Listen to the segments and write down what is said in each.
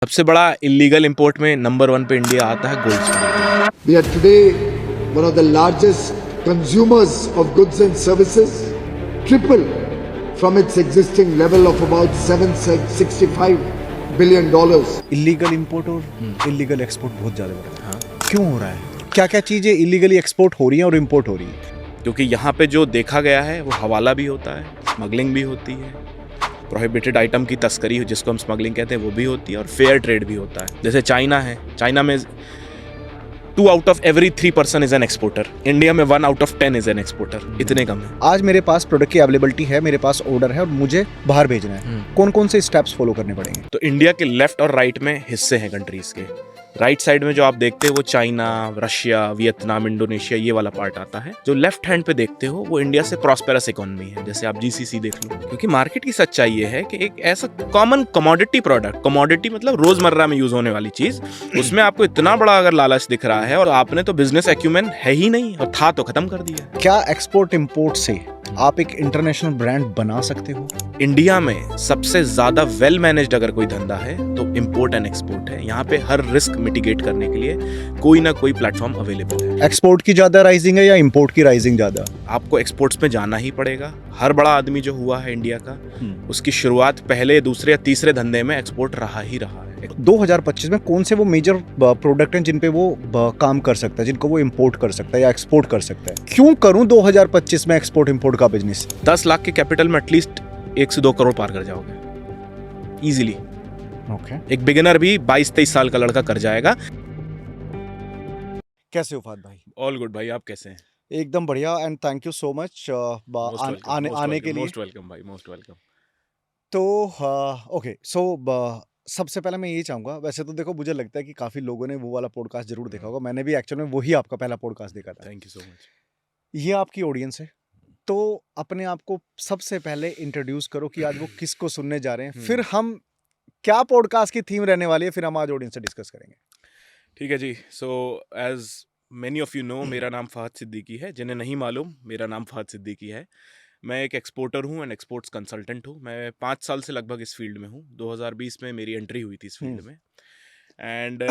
सबसे बड़ा illegal import में नंबर 1 पे इंडिया आता है gold stone. We are today one of the largest consumers of goods and services, triple from its existing level of about $765 billion. Illegal import और illegal export बहुत ज़्यादा बढ़ रहा है। क्यों हो रहा है? क्या क्या चीज़ें इलीगली एक्सपोर्ट हो रही हैं और इंपोर्ट हो रही हैं? क्योंकि यहाँ पे जो देखा गया है वो हवाला भी होता है, स्मगलिंग भी होती है, प्रोहिबिटेड आइटम की तस्करी जिसको हम स्मगलिंग कहते हैं वो भी होती है, और फेयर ट्रेड भी होता है। जैसे चाइना है, चाइना में 2 out of every 3 person is an exporter. India में 1 out of 10 is an exporter. इतने कम है। आज मेरे पास प्रोडक्ट की अवेलेबिलिटी है, मेरे पास ऑर्डर है और मुझे बाहर भेजना है। कौन कौन से स्टेप्स फॉलो करने पड़ेंगे? तो इंडिया के लेफ्ट और राइट में हिस्से हैं कंट्रीज के। राइट साइड में जो आप देखते हो वो चाइना, रशिया, वियतनाम, इंडोनेशिया, ये वाला पार्ट आता है। जो लेफ्ट हैंड पे देखते हो वो इंडिया से प्रॉस्पेरस इकोनॉमी है, जैसे आप जीसीसी देख लो। क्योंकि मार्केट की सच्चाई ये है कि एक ऐसा कॉमन कमोडिटी प्रोडक्ट, कमोडिटी मतलब रोजमर्रा में यूज होने वाली चीज, उसमें आपको इतना बड़ा अगर लालच दिख रहा है और आपने तो बिजनेस एक्यूमेन है ही नहीं और था तो खत्म कर दिया। क्या एक्सपोर्ट इंपोर्ट से आप एक इंटरनेशनल ब्रांड बना सकते हो? इंडिया में सबसे ज्यादा वेल मैनेज्ड अगर कोई धंधा है तो इंपोर्ट एंड एक्सपोर्ट है। यहाँ पे हर रिस्क मिटिगेट करने के लिए कोई ना कोई प्लेटफॉर्म अवेलेबल है। एक्सपोर्ट की ज़्यादा राइजिंग है या इंपोर्ट की राइजिंग ज़्यादा? आपको एक्सपोर्ट्स में जाना ही पड़ेगा। हर बड़ा आदमी जो हुआ है इंडिया का, उसकी शुरुआत पहले, दूसरे या तीसरे धंधे में एक्सपोर्ट रहा ही रहा है। 2025 में कौन से वो मेजर प्रोडक्ट हैं जिन पे वो काम कर सकता है, जिनको वो इंपोर्ट कर सकता है या एक्सपोर्ट कर सकता है? क्यों करूं 2025 में एक्सपोर्ट इंपोर्ट का बिजनेस? 10 लाख के कैपिटल में एटलीस्ट 1 से 2 करोड़ पार कर जाओगे इजीली। ओके। एक बिगिनर भी 22-23 साल का लड़का कर जाएगा। कैसे हो फाद भाई? ऑल गुड भाई, आप कैसे हैं? एकदम बढ़िया and thank you so much आने के लिए। मोस्ट वेलकम भाई, मोस्ट वेलकम। तो ओके सो सबसे पहले मैं यही चाहूँगा, वैसे तो देखो मुझे लगता है कि काफ़ी लोगों ने वो वाला पॉडकास्ट जरूर देखा होगा। मैंने भी एक्चुअल में वही आपका पहला पॉडकास्ट देखा था। Thank you so much. ये आपकी ऑडियंस है, तो अपने आप को सबसे पहले इंट्रोड्यूस करो कि आज वो किसको सुनने जा रहे हैं, फिर हम क्या पॉडकास्ट की थीम रहने वाली है, फिर हम आज ऑडियंस से डिस्कस करेंगे। ठीक है जी। So as many of you know, मेरा नाम फहद सिद्दीकी है। जिन्हें नहीं मालूम, मेरा नाम फहद सिद्दीकी है। मैं एक एक्सपोर्टर हूँ एंड एक्सपोर्ट्स कंसल्टेंट हूँ। मैं 5 साल से लगभग इस फील्ड में हूँ। 2020 में मेरी एंट्री हुई थी इस फील्ड में। एंड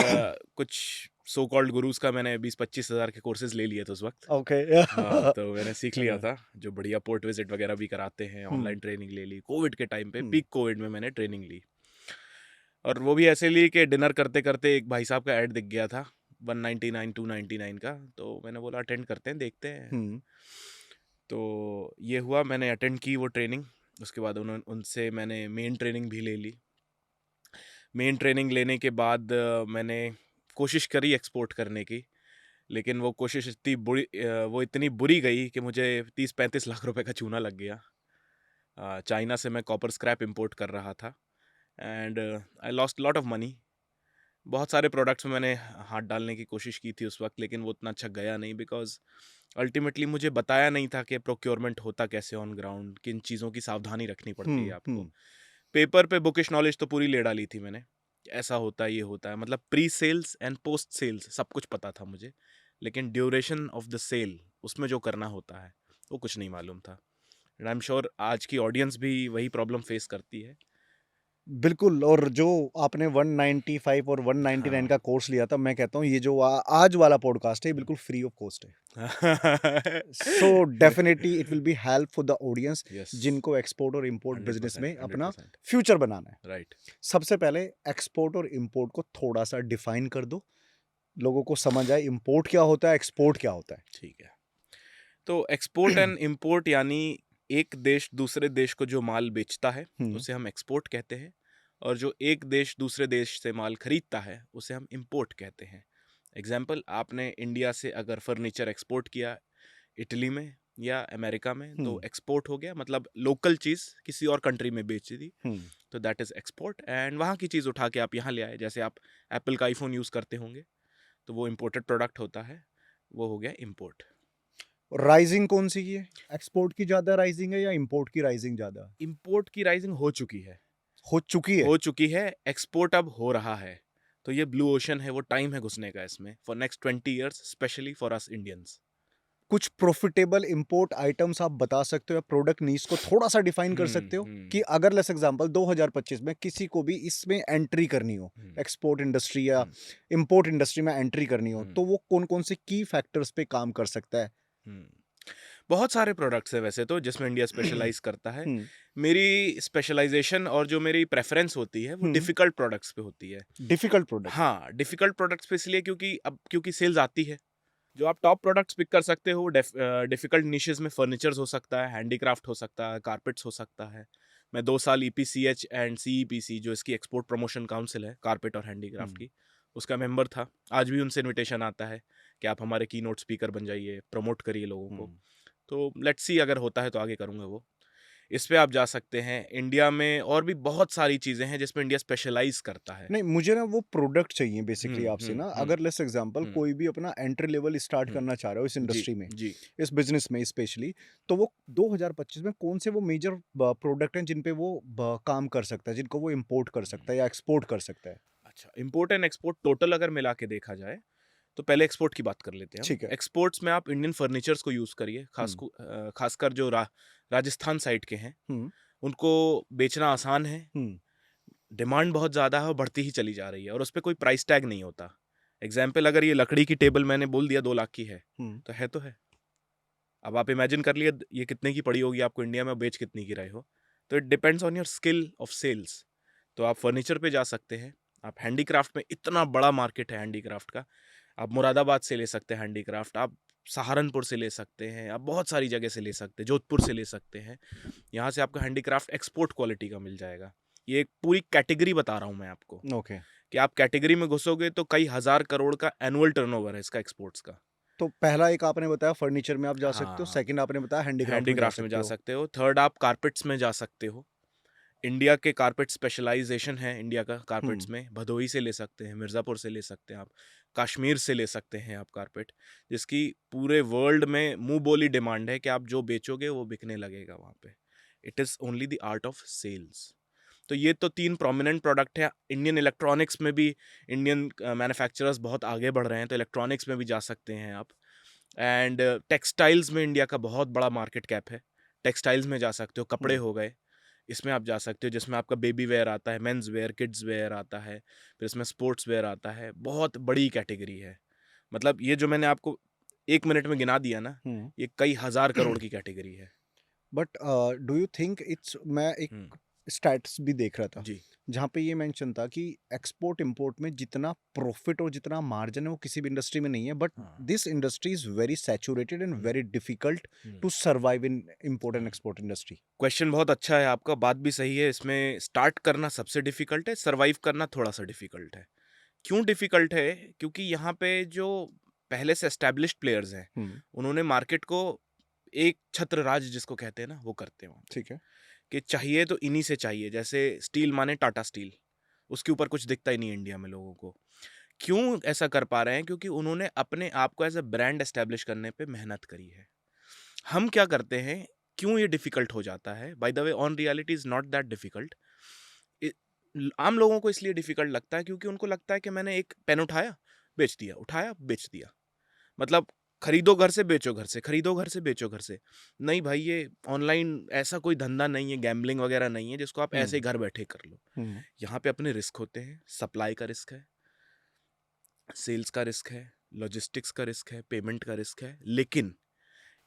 कुछ सो कॉल्ड गुरुज का मैंने 20-25 हज़ार के कोर्सेज ले लिए थे उस वक्त। ओके। हाँ, तो मैंने सीख लिया था, जो बढ़िया पोर्ट विजिट वगैरह भी कराते हैं। ऑनलाइन ट्रेनिंग ले ली कोविड के टाइम पे, पीक कोविड में मैंने ट्रेनिंग ली। और वो भी ऐसे ली कि डिनर करते करते एक भाई साहब का ऐड दिख गया था 199 299 का, तो मैंने बोला अटेंड करते हैं, देखते हैं। तो ये हुआ, मैंने अटेंड की वो ट्रेनिंग। उसके बाद उनसे मैंने मेन ट्रेनिंग भी ले ली। मेन ट्रेनिंग लेने के बाद मैंने कोशिश करी एक्सपोर्ट करने की, लेकिन वो कोशिश इतनी बुरी गई कि मुझे 30-35 लाख रुपए का चूना लग गया। चाइना से मैं कॉपर स्क्रैप इंपोर्ट कर रहा था and I lost lot of money. बहुत सारे प्रोडक्ट्स में मैंने हाथ डालने की कोशिश की थी उस वक्त, लेकिन वो उतना अच्छा गया नहीं, बिकॉज अल्टीमेटली मुझे बताया नहीं था कि प्रोक्योरमेंट होता कैसे ऑन ग्राउंड, किन चीज़ों की सावधानी रखनी पड़ती है आपको। पेपर पे बुकिश नॉलेज तो पूरी ले डाली थी मैंने, ऐसा होता है, ये होता है, मतलब pre sales and post sales सब कुछ पता था मुझे, लेकिन ड्यूरेशन ऑफ द सेल, उसमें जो करना होता है वो कुछ नहीं मालूम था। एंड आई एम श्योर आज की ऑडियंस भी वही प्रॉब्लम फेस करती है। बिल्कुल। और जो आपने 195 और 199 का कोर्स लिया था, मैं कहता हूँ ये जो आज वाला पॉडकास्ट है, बिल्कुल फ्री ऑफ कॉस्ट है। So definitely it will be help for the audience जिनको एक्सपोर्ट और इंपोर्ट बिजनेस में अपना फ्यूचर बनाना है। राइट। सबसे पहले एक्सपोर्ट और इंपोर्ट को थोड़ा सा डिफाइन कर दो, लोगों को समझ आए इंपोर्ट क्या होता है, एक्सपोर्ट क्या होता है। ठीक है। तो एक्सपोर्ट एंड इंपोर्ट यानी एक देश दूसरे देश को जो माल बेचता है उसे हम एक्सपोर्ट कहते हैं, और जो एक देश दूसरे देश से माल खरीदता है उसे हम इंपोर्ट कहते हैं। एग्जाम्पल, आपने इंडिया से अगर फर्नीचर एक्सपोर्ट किया इटली में या अमेरिका में, तो एक्सपोर्ट हो गया, मतलब लोकल चीज़ किसी और कंट्री में बेच दी, तो दैट इज़ एक्सपोर्ट। एंड वहाँ की चीज़ उठा के आप यहाँ ले आए, जैसे आप एप्पल का आईफोन यूज़ करते होंगे, तो वो इम्पोर्टेड प्रोडक्ट होता है, वो हो गया इम्पोर्ट। राइजिंग कौन सी की है? एक्सपोर्ट की ज्यादा राइजिंग है या इंपोर्ट की राइजिंग ज्यादा? इम्पोर्ट की राइजिंग हो चुकी है, हो चुकी है। एक्सपोर्ट अब हो रहा है। तो ये ब्लू ओशन है, वो टाइम है घुसने का इसमें, for next 20 years, specially for us Indians. कुछ प्रॉफिटेबल इंपोर्ट आइटम्स आप बता सकते हो या प्रोडक्ट नीश को थोड़ा सा डिफाइन कर सकते हो कि अगर लेट्स एग्जांपल 2025 में किसी को भी इसमें एंट्री करनी हो, एक्सपोर्ट इंडस्ट्री या इंपोर्ट इंडस्ट्री में एंट्री करनी हो, तो वो कौन कौन से की फैक्टर्स पे काम कर सकता है? बहुत सारे प्रोडक्ट्स है वैसे तो जिसमें इंडिया स्पेशलाइज करता है। मेरी स्पेशलाइजेशन और जो मेरी प्रेफरेंस होती है वो डिफिकल्ट प्रोडक्ट्स पे होती है। Difficult product? हाँ, डिफिकल्ट प्रोडक्ट्स पे इसलिए क्योंकि सेल्स आती है। जो आप टॉप प्रोडक्ट्स पिक कर सकते हो डिफिकल्ट निशेस में फर्नीचर्स हो सकता है, हैंडीक्राफ्ट हो सकता है, कारपेट्स हो सकता है। मैं 2 साल EPCH एंड CEPC जो इसकी एक्सपोर्ट प्रमोशन काउंसिल है कारपेट और हैंडीक्राफ्ट की, उसका मेंबर था। आज भी उनसे इनविटेशन आता है कि आप हमारे कीनोट स्पीकर बन जाइए, प्रमोट करिए लोगों को। तो लेट्स सी अगर होता है तो आगे करूँगा वो। इस पे आप जा सकते हैं। इंडिया में और भी बहुत सारी चीज़ें हैं जिसमें इंडिया स्पेशलाइज करता है। नहीं, मुझे ना वो प्रोडक्ट चाहिए बेसिकली आपसे ना। हम्म, अगर लेट्स एग्जांपल कोई भी अपना एंट्री लेवल स्टार्ट करना चाह रहा हो इस जी इंडस्ट्री में, जी इस बिजनेस में स्पेशली, तो वो 2025 में कौन से वो मेजर प्रोडक्ट हैं जिन पे वो काम कर सकता है, जिनको वो इंपोर्ट कर सकता है या एक्सपोर्ट कर सकता है? अच्छा, इंपोर्ट एंड एक्सपोर्ट टोटल अगर मिला के देखा जाए तो पहले एक्सपोर्ट की बात कर लेते हैं ठीक हम। है। एक्सपोर्ट्स में आप इंडियन फर्नीचर्स को यूज़ करिए, खासकर जो राजस्थान साइड के हैं हम्म उनको बेचना आसान है। हम्म डिमांड बहुत ज़्यादा है और बढ़ती ही चली जा रही है और उस पर कोई प्राइस टैग नहीं होता। एग्जाम्पल, अगर ये लकड़ी की टेबल मैंने बोल दिया 2 लाख की है तो है। अब आप इमेजिन कर लिए ये कितने की पड़ी होगी आपको इंडिया में, बेच कितनी की रहे हो। तो it depends on your skill of sales. तो आप फर्नीचर पे जा सकते हैं। आप हैंडीक्राफ्ट में इतना बड़ा मार्केट है हैंडीक्राफ्ट का। आप मुरादाबाद से ले सकते हैं हैंडीक्राफ्ट, आप सहारनपुर से ले सकते हैं, आप बहुत सारी जगह से ले सकते हैं, जोधपुर से ले सकते हैं। यहाँ से आपका हैंडीक्राफ्ट एक्सपोर्ट क्वालिटी का मिल जाएगा। ये एक पूरी कैटेगरी बता रहा हूँ मैं आपको ओके। कि आप कैटेगरी में घुसोगे तो कई हजार करोड़ का एनुअल टर्नओवर है इसका एक्सपोर्ट्स का। तो पहला एक आपने बताया फर्नीचर में आप जा सकते हो, हाँ, सेकंड आपने बताया हैंडीक्राफ्ट में जा हैंडीक्राफ्ट में सकते जा हो। सकते हो। थर्ड, आप कारपेट्स में जा सकते हो। इंडिया के कारपेट स्पेशलाइजेशन है इंडिया का कारपेट्स में। भदोही से ले सकते हैं, मिर्ज़ापुर से ले सकते हैं आप, कश्मीर से ले सकते हैं आप कारपेट, जिसकी पूरे वर्ल्ड में मुंह बोली डिमांड है कि आप जो बेचोगे वो बिकने लगेगा वहाँ पे। It is only the art of sales. तो ये तो 3 प्रोमिनेंट प्रोडक्ट है। इंडियन इलेक्ट्रॉनिक्स में भी इंडियन मैन्युफैक्चरर्स बहुत आगे बढ़ रहे हैं, तो इलेक्ट्रॉनिक्स में भी जा सकते हैं आप। एंड टेक्सटाइल्स में इंडिया का बहुत बड़ा मार्केट कैप है। टेक्सटाइल्स में जा सकते हो, कपड़े हो गए, इसमें आप जा सकते हो, जिसमें आपका बेबी वेयर आता है, मेंस वेयर, किड्स वेयर आता है, फिर इसमें स्पोर्ट्स वेयर आता है। बहुत बड़ी कैटेगरी है। मतलब ये जो मैंने आपको 1 मिनट में गिना दिया ना, ये कई हज़ार करोड़ की कैटेगरी है। But do you think it's, मैं एक स्टैट्स भी देख रहा था जी। जहाँ पे ये मेंशन था कि एक्सपोर्ट इंपोर्ट में जितना प्रॉफिट और जितना मार्जिन है वो किसी भी इंडस्ट्री में नहीं है, but this industry is very saturated and very difficult to survive in import and export industry. Question बहुत अच्छा है आपका, बात भी सही है। इसमें स्टार्ट करना सबसे डिफिकल्ट है, सर्वाइव करना थोड़ा सा डिफिकल्ट है। क्यों डिफिकल्ट है? क्योंकि यहाँ पे जो पहले से एस्टेब्लिश्ड प्लेयर्स हैं उन्होंने मार्केट को एक छत्र राज जिसको कहते हैं ना वो करते हैं। ठीक है। कि चाहिए तो इन्हीं से चाहिए। जैसे स्टील माने टाटा स्टील, उसके ऊपर कुछ दिखता ही नहीं इंडिया में लोगों को। क्यों ऐसा कर पा रहे हैं? क्योंकि उन्होंने अपने आप को एज ए ब्रांड एस्टेब्लिश करने पे मेहनत करी है। हम क्या करते हैं, क्यों ये डिफिकल्ट हो जाता है? By the way, on reality is not that difficult. आम लोगों को इसलिए डिफिकल्ट लगता है क्योंकि उनको लगता है कि मैंने एक पेन उठाया बेच दिया, उठाया बेच दिया, मतलब खरीदो घर से बेचो घर से, खरीदो घर से बेचो घर से। नहीं भाई, ये ऑनलाइन ऐसा कोई धंधा नहीं है, गैम्बलिंग वगैरह नहीं है जिसको आप ऐसे ही घर बैठे कर लो। यहाँ पे अपने रिस्क होते हैं। सप्लाई का रिस्क है, सेल्स का रिस्क है, लॉजिस्टिक्स का रिस्क है, पेमेंट का रिस्क है। लेकिन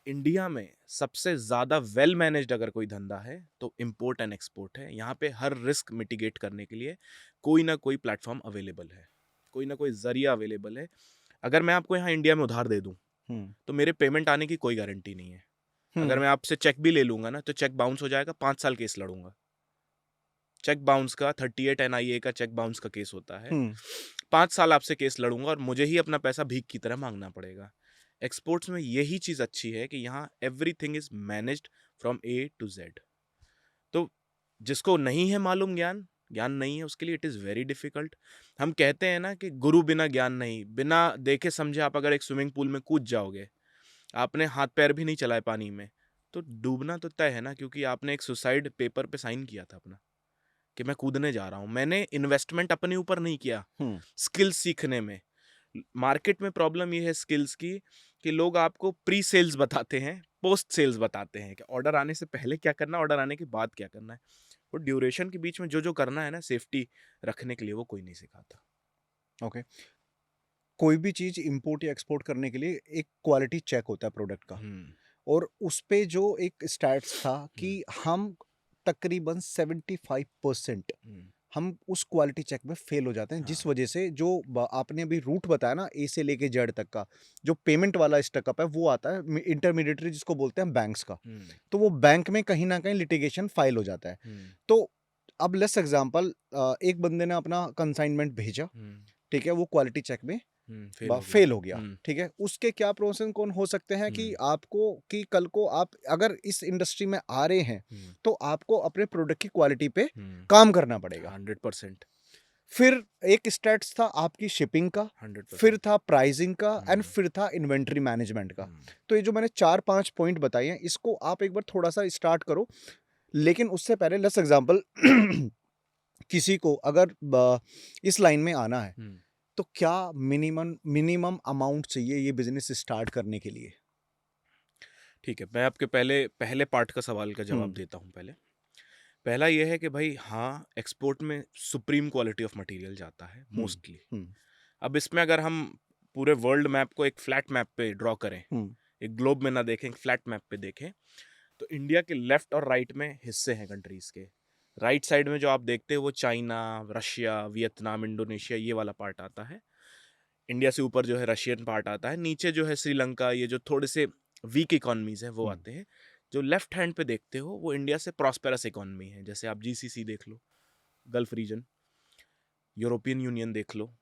इंडिया में सबसे ज़्यादा वेल मैनेज्ड अगर कोई धंधा है तो इम्पोर्ट एंड एक्सपोर्ट है। यहाँ पे हर रिस्क मिटिगेट करने के लिए कोई ना कोई प्लेटफॉर्म अवेलेबल है, कोई ना कोई जरिया अवेलेबल है। अगर मैं आपको यहाँ इंडिया में उधार दे दूँ तो मेरे पेमेंट आने की कोई गारंटी नहीं है। अगर मैं आपसे चेक भी ले लूंगा ना तो चेक बाउंस हो जाएगा, 5 साल केस लड़ूंगा। चेक बाउंस का 38 NIA का चेक बाउंस का केस होता है। 5 साल आपसे केस लड़ूंगा और मुझे ही अपना पैसा भीख की तरह मांगना पड़ेगा। एक्सपोर्ट्स में यही चीज़ अच्छी है कि यहाँ everything is managed from A to Z। तो जिसको नहीं है मालूम, ज्ञान नहीं है, उसके लिए इट इज़ वेरी डिफिकल्ट। हम कहते हैं ना कि गुरु बिना ज्ञान नहीं। बिना देखे समझे आप अगर एक स्विमिंग पूल में कूद जाओगे, आपने हाथ पैर भी नहीं चलाए पानी में, तो डूबना तो तय है ना, क्योंकि आपने एक सुसाइड पेपर पे साइन किया था अपना कि मैं कूदने जा रहा हूँ। मैंने इन्वेस्टमेंट अपने ऊपर नहीं किया स्किल्स सीखने में। मार्केट में प्रॉब्लम ये है स्किल्स की कि लोग आपको प्री सेल्स बताते हैं, पोस्ट सेल्स बताते हैं कि ऑर्डर आने से पहले क्या करना है, ऑर्डर आने के बाद क्या करना है। वो ड्यूरेशन के बीच में जो जो करना है ना सेफ्टी रखने के लिए, वो कोई नहीं सिखाता। ओके। कोई भी चीज़ इंपोर्ट या एक्सपोर्ट करने के लिए एक क्वालिटी चेक होता है प्रोडक्ट का, और उस पे जो एक स्टैट्स था कि हम तकरीबन 75% हम उस क्वालिटी चेक में फेल हो जाते हैं, जिस वजह से जो आपने अभी रूट बताया ना, ए से लेके जेड तक का जो पेमेंट वाला स्टकअप है, वो आता है इंटरमीडिएटरी जिसको बोलते हैं बैंक्स का। तो वो बैंक में कहीं ना कहीं लिटिगेशन फाइल हो जाता है। तो अब लेट्स एग्जांपल, एक बंदे ने अपना कंसाइनमेंट भेजा, ठीक है, वो क्वालिटी चेक में फेल हो गया, ठीक है, उसके क्या प्रोसेस कौन हो सकते हैं कि आपको, कि कल को आप अगर इस इंडस्ट्री में आ रहे हैं तो आपको अपने प्रोडक्ट की क्वालिटी पे काम करना पड़ेगा। 100%। फिर एक स्टेट्स था आपकी शिपिंग का, 100%। फिर था प्राइसिंग का, एंड फिर था इन्वेंट्री मैनेजमेंट का। तो ये जो मैंने 4-5 पॉइंट बताए हैं, इसको आप एक बार थोड़ा सा स्टार्ट करो। लेकिन उससे पहले लेट्स एग्जांपल किसी को अगर इस लाइन में आना है, तो क्या मिनिमम अमाउंट चाहिए ये बिजनेस स्टार्ट करने के लिए? ठीक है, मैं आपके पहले पार्ट का सवाल का जवाब देता हूँ। पहला ये है कि भाई हाँ, एक्सपोर्ट में सुप्रीम क्वालिटी ऑफ मटेरियल जाता है मोस्टली। अब इसमें अगर हम पूरे वर्ल्ड मैप को एक फ्लैट मैप पे ड्रॉ करें, एक ग्लोब में ना देखें, एक फ्लैट मैप पे देखें, तो इंडिया के लेफ्ट और राइट में हिस्से हैं कंट्रीज के। राइट साइड में जो आप देखते हैं वो चाइना, रशिया, वियतनाम, इंडोनेशिया, ये वाला पार्ट आता है। इंडिया से ऊपर जो है रशियन पार्ट आता है, नीचे जो है श्रीलंका, ये जो थोड़े से वीक इकोनॉमीज हैं वो आते हैं। जो लेफ्ट हैंड पे देखते हो वो इंडिया से प्रॉस्पेरस इकोनॉमी है, जैसे आप जीसीसी देख लो, गल्फ रीजन, यूरोपियन यूनियन देख लो,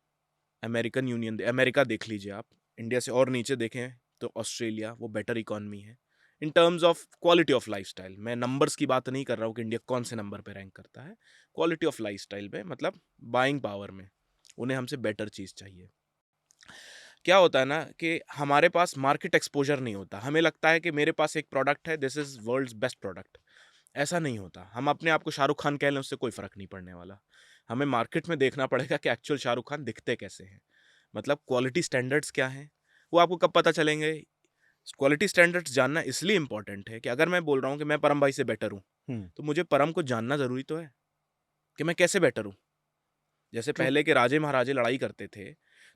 अमेरिकन यूनियन, अमेरिका देख लीजिए आप। इंडिया से और नीचे देखें तो ऑस्ट्रेलिया, वो बेटर इकोनॉमी है in terms of quality of lifestyle. मैं नंबर्स की बात नहीं कर रहा हूँ कि इंडिया कौन से नंबर पे रैंक करता है, क्वालिटी ऑफ लाइफस्टाइल में, मतलब बाइंग पावर में उन्हें हमसे बेटर चीज़ चाहिए। क्या होता है ना कि हमारे पास मार्केट एक्सपोजर नहीं होता। हमें लगता है कि मेरे पास एक प्रोडक्ट है, this is world's best product. ऐसा नहीं होता। हम अपने आप को शाहरुख खान कह लें, उससे कोई फ़र्क नहीं पड़ने वाला। हमें मार्केट में देखना पड़ेगा कि एक्चुअल शाहरुख खान दिखते कैसे हैं, मतलब क्वालिटी स्टैंडर्ड्स क्या हैं, वो आपको कब पता चलेंगे। क्वालिटी स्टैंडर्ड्स जानना इसलिए इंपॉर्टेंट है कि अगर मैं बोल रहा हूँ कि मैं परम भाई से बेटर हूँ, तो मुझे परम को जानना ज़रूरी तो है कि मैं कैसे बेटर हूँ। जैसे पहले के राजे महाराजे लड़ाई करते थे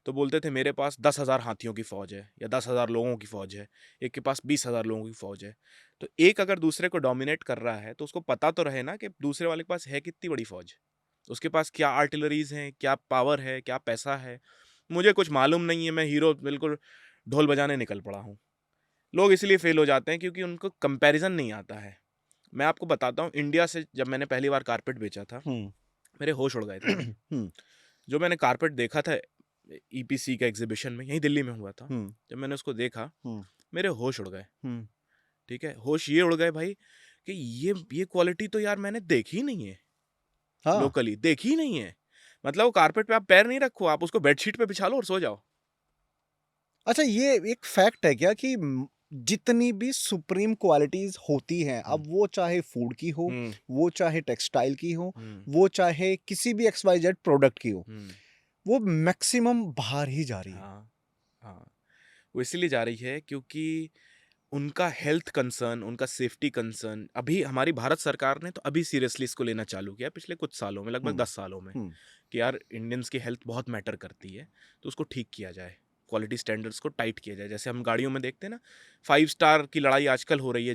तो बोलते थे मेरे पास 10,000 हाथियों की फ़ौज है या 10,000 लोगों की फ़ौज है, एक के पास 20,000 लोगों की फ़ौज है। तो एक अगर दूसरे को डोमिनेट कर रहा है तो उसको पता तो रहे ना कि दूसरे वाले के पास है कितनी बड़ी फ़ौज, उसके पास क्या आर्टिलरीज हैं, क्या पावर है, क्या पैसा है। मुझे कुछ मालूम नहीं है, मैं हीरो बिल्कुल ढोल बजाने निकल पड़ा हूँ। लोग इसलिए फेल हो जाते हैं क्योंकि उनको कंपैरिजन नहीं आता है। मैं आपको बताता हूँ, इंडिया से जब मैंने पहली बार कारपेट बेचा था, मेरे होश उड़ गए थे। जो मैंने कारपेट देखा था ईपीसी का एग्जीबिशन में, यहीं दिल्ली में हुआ था, जब मैंने उसको देखा मेरे होश उड़ गए। ठीक है, होश ये उड़ गए भाई कि ये क्वालिटी तो यार मैंने देखी नहीं है, लोकली देखी नहीं है। मतलब वो कारपेट पे आप पैर नहीं रखो, आप उसको बेडशीट पे बिछा लो और सो जाओ। अच्छा, ये एक फैक्ट है क्या कि जितनी भी सुप्रीम क्वालिटीज होती हैं, अब वो चाहे फूड की हो, वो चाहे टेक्सटाइल की हो, वो चाहे किसी भी XYZ प्रोडक्ट की हो, वो मैक्सिमम बाहर ही जा रही है। हाँ, वो इसलिए जा रही है क्योंकि उनका हेल्थ कंसर्न, उनका सेफ्टी कंसर्न, अभी हमारी भारत सरकार ने तो अभी सीरियसली इसको लेना चालू किया पिछले कुछ सालों में, लगभग 10 सालों में, कि यार इंडियंस की हेल्थ बहुत मैटर करती है, तो उसको ठीक किया जाए, क्वालिटी स्टैंडर्ड्स को टाइट किया जाए। जैसे हम गाड़ियों में देखते हैं ना, 5 स्टार की लड़ाई आजकल हो रही है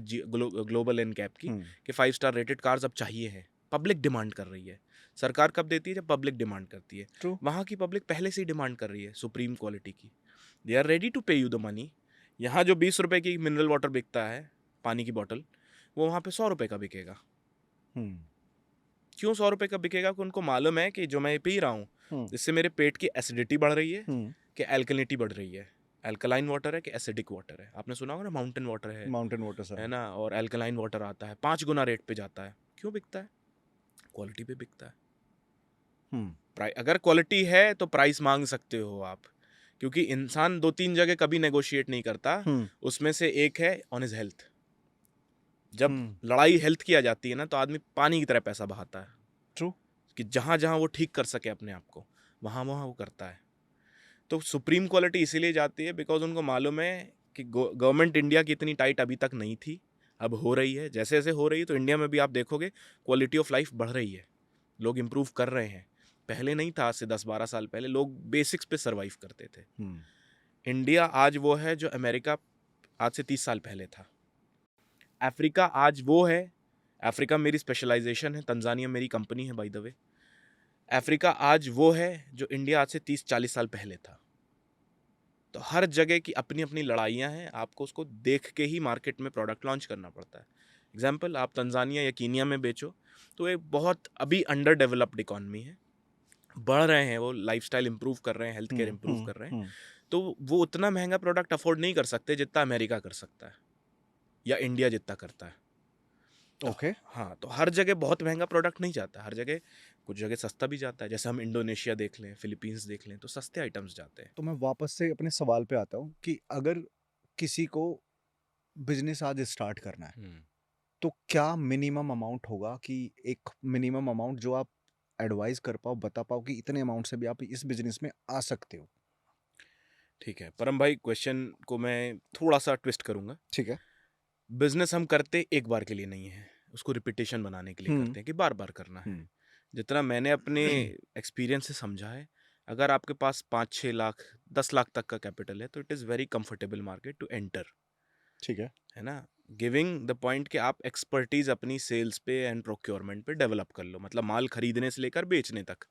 ग्लोबल एनकैप की, कि 5 स्टार रेटेड कार्स अब चाहिए है, पब्लिक डिमांड कर रही है। सरकार कब देती है? जब पब्लिक डिमांड करती है। वहाँ की पब्लिक पहले से ही डिमांड कर रही है सुप्रीम क्वालिटी की, दे आर रेडी टू पे यू द मनी। यहाँ जो 20 रुपए की मिनरल वाटर बिकता है, पानी की बोतल, वो वहाँ पे 100 रुपए का बिकेगा। क्यों 100 रुपए का बिकेगा? कि उनको मालूम है कि जो मैं पी रहा हूँ जिससे मेरे पेट की एसिडिटी बढ़ रही है कि एल्कलिनिटी बढ़ रही है, एल्कलाइन वाटर है कि एसिडिक वाटर है। आपने सुना होगा ना, माउंटेन वाटर है ना, और एल्कलाइन वाटर आता है, 5 गुना रेट पे जाता है। क्यों बिकता है? क्वालिटी पे बिकता है। अगर क्वालिटी है तो प्राइस मांग सकते हो आप, क्योंकि इंसान 2-3 जगह कभी नेगोशिएट नहीं करता। उसमें से एक है ऑन हिज हेल्थ। जब लड़ाई हेल्थ की आ जाती है ना, तो आदमी पानी की तरह पैसा बहाता है। ट्रू, कि जहाँ जहाँ वो ठीक कर सके अपने आप को, वहाँ वहाँ वो करता है। तो सुप्रीम क्वालिटी इसीलिए जाती है बिकॉज उनको मालूम है कि गवर्नमेंट इंडिया की इतनी टाइट अभी तक नहीं थी, अब हो रही है। जैसे जैसे हो रही है तो इंडिया में भी आप देखोगे क्वालिटी ऑफ लाइफ बढ़ रही है, लोग इम्प्रूव कर रहे हैं। पहले नहीं था, आज से 10-12 साल पहले लोग बेसिक्स पे सर्वाइव करते थे। इंडिया आज वो है जो अमेरिका आज से 30 साल पहले था। अफ्रीका आज वो है, अफ्रीका मेरी स्पेशलाइजेशन है, तंजानिया मेरी कंपनी है बाय द वे। अफ्रीका आज वो है जो इंडिया आज से 30-40 साल पहले था। तो हर जगह की अपनी अपनी लड़ाइयाँ हैं, आपको उसको देख के ही मार्केट में प्रोडक्ट लॉन्च करना पड़ता है। एग्जाम्पल, आप तंजानिया या कीनिया में बेचो तो एक बहुत अभी अंडर डेवलप्ड इकॉनमी है, बढ़ रहे हैं, वो लाइफस्टाइल इंप्रूव कर रहे हैं, हेल्थ केयर इंप्रूव कर रहे हैं, तो वो उतना महंगा प्रोडक्ट अफोर्ड नहीं कर सकते जितना अमेरिका कर सकता है या इंडिया जितना करता है। ओके। हाँ, तो हर जगह बहुत महंगा प्रोडक्ट नहीं जाता, हर जगह कुछ जगह सस्ता भी जाता है। जैसे हम इंडोनेशिया देख लें, फिलीपींस देख लें, तो सस्ते आइटम्स जाते हैं। तो मैं वापस से अपने सवाल पे आता हूँ कि अगर किसी को बिजनेस आज स्टार्ट करना है तो क्या मिनिमम अमाउंट होगा, कि एक मिनिमम अमाउंट जो आप एडवाइस कर पाओ, बता पाओ कि इतने अमाउंट से भी आप इस बिजनेस में आ सकते हो? ठीक है परम भाई, क्वेश्चन को मैं थोड़ा सा ट्विस्ट करूंगा। ठीक है। बिजनेस हम करते एक बार के लिए नहीं है, उसको रिपीटेशन बनाने के लिए करते हैं कि बार बार करना है। जितना मैंने अपने एक्सपीरियंस से समझा है, अगर आपके पास 5-6 लाख 10 लाख तक का कैपिटल है तो it is very comfortable market to enter. ठीक है ना, गिविंग द पॉइंट कि आप एक्सपर्टीज अपनी सेल्स पे एंड प्रोक्योरमेंट पे डेवलप कर लो, मतलब माल खरीदने से लेकर बेचने तक।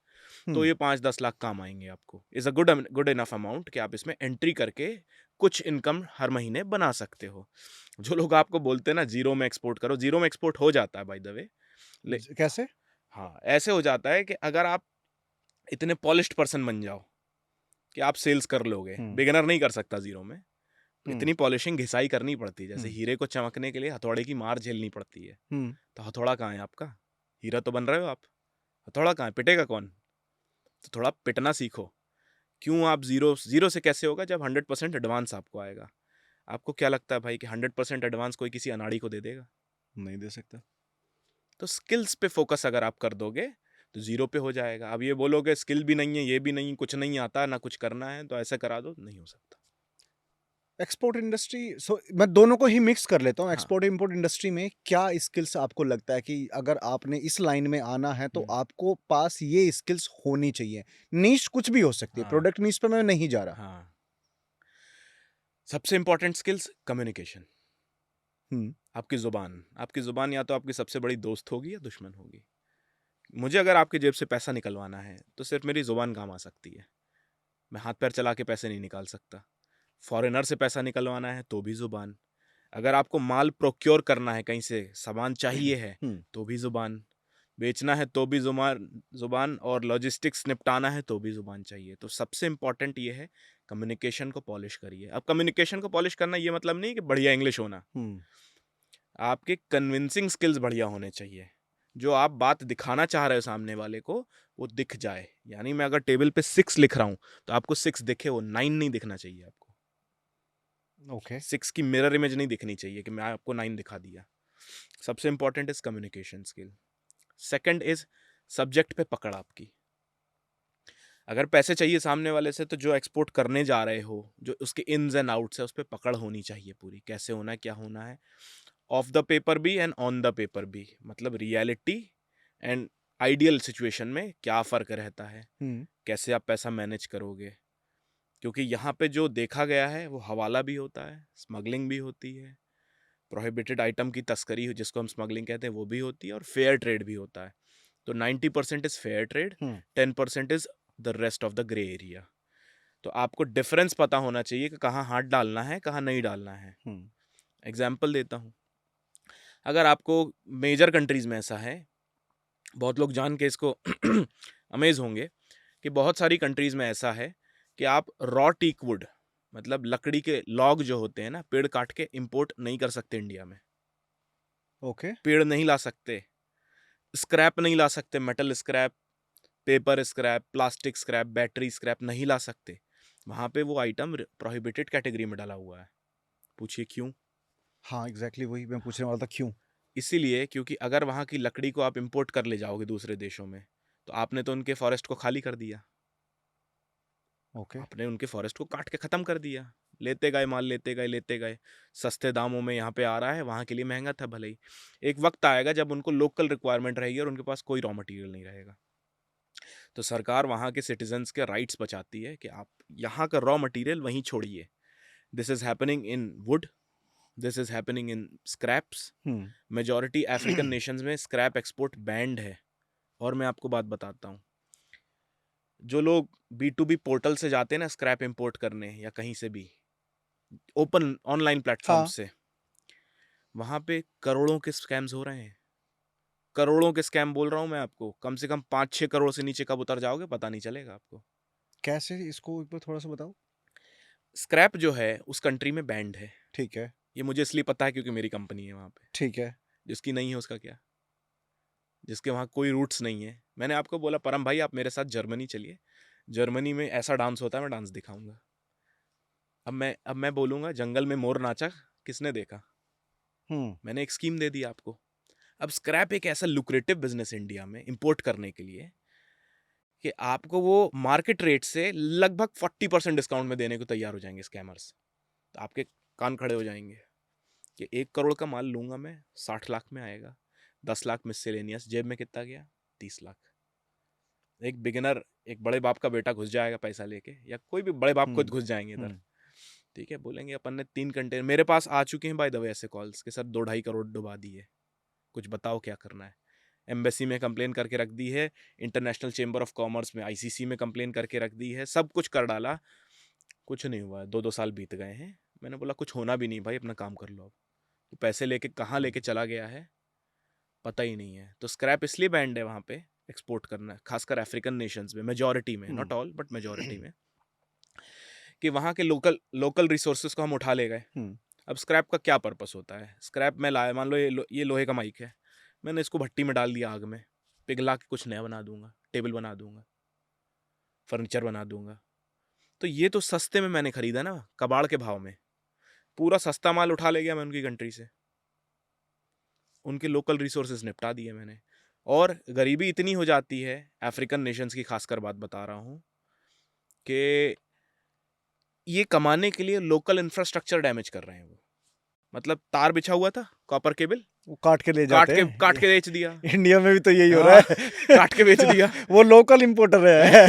तो ये 5-10 लाख काम आएंगे आपको, is a good enough amount कि आप इसमें एंट्री करके कुछ इनकम हर महीने बना सकते हो। जो लोग आपको बोलते हैं ना जीरो में एक्सपोर्ट करो, जीरो में एक्सपोर्ट हो जाता है बाय द वे। कैसे? हाँ, ऐसे हो जाता है कि अगर आप इतने पॉलिश्ड पर्सन बन जाओ कि आप सेल्स कर लोगे, बिगिनर नहीं कर सकता जीरो में, इतनी पॉलिशिंग घिसाई करनी पड़ती है। जैसे हीरे को चमकने के लिए हथौड़े की मार झेलनी पड़ती है। तो हथौड़ा कहाँ है आपका? हीरा तो बन रहे हो आप, हथौड़ा कहाँ है? पिटेगा कौन? तो थोड़ा पिटना सीखो। क्यों आप जीरो से कैसे होगा? जब 100% एडवांस आपको आएगा। आपको क्या लगता है भाई कि 100% एडवांस कोई किसी अनाड़ी को दे देगा? नहीं दे सकता। तो स्किल्स पे फोकस अगर आप कर दोगे तो जीरो पे हो जाएगा। अब ये बोलोगे स्किल भी नहीं है, ये भी नहीं, कुछ नहीं आता ना कुछ करना है, तो ऐसा करा दो, नहीं हो सकता। एक्सपोर्ट इंडस्ट्री, मैं दोनों को ही मिक्स कर लेता हूँ। हाँ। एक्सपोर्ट इंपोर्ट इंडस्ट्री में क्या स्किल्स आपको लगता है कि अगर आपने इस लाइन में आना है तो आपको पास ये स्किल्स होनी चाहिए? नीश कुछ भी हो सकती है, हाँ। प्रोडक्ट नीश पे मैं नहीं जा रहा। हाँ, सबसे इंपॉर्टेंट स्किल्स कम्युनिकेशन। आपकी जुबान या तो आपकी सबसे बड़ी दोस्त होगी या दुश्मन होगी। मुझे अगर आपकी जेब से पैसा निकलवाना है तो सिर्फ मेरी जुबान काम आ सकती है, मैं हाथ पैर चला के पैसे नहीं निकाल सकता। फॉरेनर से पैसा निकलवाना है तो भी जुबान। अगर आपको माल प्रोक्योर करना है, कहीं से सामान चाहिए है तो भी जुबान। बेचना है तो भी जुबान, और लॉजिस्टिक्स निपटाना है तो भी जुबान चाहिए। तो सबसे इंपॉर्टेंट ये है, कम्युनिकेशन को पॉलिश करिए। अब कम्युनिकेशन को पॉलिश करना ये मतलब नहीं कि बढ़िया इंग्लिश होना, आपके कन्विंसिंग स्किल्स बढ़िया होने चाहिए। जो आप बात दिखाना चाह रहे हो सामने वाले को, वो दिख जाए। यानी मैं अगर टेबल पे 6 लिख रहा हूं तो आपको 6 दिखे, वो 9 नहीं दिखना चाहिए आपको। ओके। 6 की मिरर इमेज नहीं दिखनी चाहिए कि मैं आपको 9 दिखा दिया। सबसे important is communication skill. Second is subject पे पकड़ आपकी। अगर पैसे चाहिए सामने वाले से, तो जो एक्सपोर्ट करने जा रहे हो, जो उसके इन्स एंड आउट्स है, उस पर पकड़ होनी चाहिए पूरी, कैसे होना है, क्या होना है, ऑफ द पेपर भी एंड ऑन द पेपर भी। मतलब रियलिटी एंड आइडियल सिचुएशन में क्या फ़र्क रहता है, कैसे आप पैसा मैनेज करोगे। क्योंकि यहाँ पे जो देखा गया है वो हवाला भी होता है, स्मगलिंग भी होती है, प्रोहिबिटेड आइटम की तस्करी जिसको हम स्मगलिंग कहते हैं वो भी होती है, और फेयर ट्रेड भी होता है। तो 90% is fair trade, 10% is the rest of the grey area. तो आपको डिफरेंस पता होना चाहिए कि कहाँ हाथ डालना है, कहाँ नहीं डालना है। एग्जाम्पल देता हूँ, अगर आपको मेजर कंट्रीज में ऐसा है, बहुत लोग जान के इसको अमेज होंगे कि बहुत सारी कंट्रीज में ऐसा है कि आप रॉ टीक वुड, मतलब लकड़ी के लॉग जो होते हैं ना, पेड़ काट के इंपोर्ट नहीं कर सकते इंडिया में। ओके। पेड़ नहीं ला सकते, स्क्रैप नहीं ला सकते, metal scrap, paper scrap, plastic scrap, battery scrap नहीं ला सकते। वहाँ पे वो आइटम प्रोहिबिटेड कैटेगरी में डाला हुआ है। पूछिए क्यों? हाँ, एग्जैक्टली वही मैं पूछने वाला था, क्यों? इसीलिए क्योंकि अगर वहाँ की लकड़ी को आप इंपोर्ट कर ले जाओगे दूसरे देशों में, तो आपने तो उनके फॉरेस्ट को खाली कर दिया। ओके। आपने उनके फॉरेस्ट को काट के ख़त्म कर दिया। लेते गए माल, लेते गए, सस्ते दामों में यहाँ पे आ रहा है, वहाँ के लिए महंगा था भले ही। एक वक्त आएगा जब उनको लोकल रिक्वायरमेंट रहेगी और उनके पास कोई रॉ मटेरियल नहीं रहेगा, तो सरकार वहाँ के सिटीजन्स के राइट्स बचाती है कि आप यहाँ का रॉ मटेरियल वहीं छोड़िए। This is happening in would, this is happening in scraps. Majority African Nations में स्क्रैप एक्सपोर्ट बैंड है। और मैं आपको बात बताता हूँ, जो लोग B2B पोर्टल से जाते हैं ना स्क्रैप इंपोर्ट करने या कहीं से भी ओपन ऑनलाइन प्लेटफॉर्म हाँ। से, वहाँ पे करोड़ों के स्कैम्स हो रहे हैं। करोड़ों के स्कैम बोल रहा हूँ मैं आपको, कम से कम 5-6 करोड़ से नीचे कब उतर जाओगे पता नहीं चलेगा आपको। कैसे, इसको एक बार थोड़ा सा बताओ। स्क्रैप जो है उस कंट्री में बैंड है। ठीक है। ये मुझे इसलिए पता है क्योंकि मेरी कंपनी है वहाँ पे। ठीक है। जिसकी नहीं है उसका क्या, जिसके वहाँ कोई रूट्स नहीं है। मैंने आपको बोला परम भाई आप मेरे साथ जर्मनी चलिए, जर्मनी में ऐसा डांस होता है, मैं डांस दिखाऊंगा। अब मैं बोलूँगा जंगल में मोर नाचा, किसने देखा? मैंने एक स्कीम दे दी आपको। अब स्क्रैप एक ऐसा लुक्रेटिव बिजनेस इंडिया में इंपोर्ट करने के लिए कि आपको वो मार्केट रेट से लगभग 40% डिस्काउंट में देने को तैयार हो जाएंगे स्कैमर्स। तो आपके कान खड़े हो जाएंगे कि 1 करोड़ का माल लूंगा मैं, 60 लाख में आएगा, 10 लाख मिसलेनियस, जेब में कितना गया? 30 लाख। एक बिगिनर, एक बड़े बाप का बेटा घुस जाएगा पैसा लेके, या कोई भी बड़े बाप खुद घुस जाएंगे इधर, ठीक है, बोलेंगे अपन ने 3 कंटेनर, मेरे पास आ चुके हैं बाय द वे ऐसे कॉल्स कि सर 2-2.5 करोड़ डुबा दिए, कुछ बताओ क्या करना है। एम्बेसी में कंप्लेन करके रख दी है, इंटरनेशनल चेंबर ऑफ कॉमर्स में, ICC में कंप्लेन करके रख दी है, सब कुछ कर डाला, कुछ नहीं हुआ। 2-2 साल बीत गए हैं। मैंने बोला कुछ होना भी नहीं भाई, अपना काम कर लो। अब तो पैसे लेके कहाँ लेके चला गया है पता ही नहीं है। तो स्क्रैप इसलिए बैंड है वहाँ पे एक्सपोर्ट करना, खासकर अफ्रीकन नेशंस में, मेजॉरिटी में, नॉट ऑल बट मेजॉरिटी में, कि वहाँ के लोकल रिसोर्सेज को हम उठा ले गए। अब स्क्रैप का क्या पर्पस होता है? स्क्रैप में लाया, मान लो ये लोहे का माइक है, मैंने इसको भट्टी में डाल दिया आग में, पिघला के कुछ नया बना दूंगा, टेबल बना दूंगा, फर्नीचर बना दूंगा। तो ये तो सस्ते में मैंने खरीदा ना, कबाड़ के भाव में, पूरा सस्ता माल उठा ले गया मैं उनकी कंट्री से, उनके लोकल रिसोर्सेज निपटा दिए मैंने। और गरीबी इतनी हो जाती है अफ्रीकन नेशंस की, खासकर बात बता रहा हूँ, कि ये कमाने के लिए लोकल इंफ्रास्ट्रक्चर डैमेज कर रहे हैं वो। मतलब तार बिछा हुआ था, कॉपर केबल, वो काट के ले जाते हैं, काट के बेच दिया। इंडिया में भी तो यही हो रहा है। काट के बेच दिया। वो लोकल इंपोर्टर है।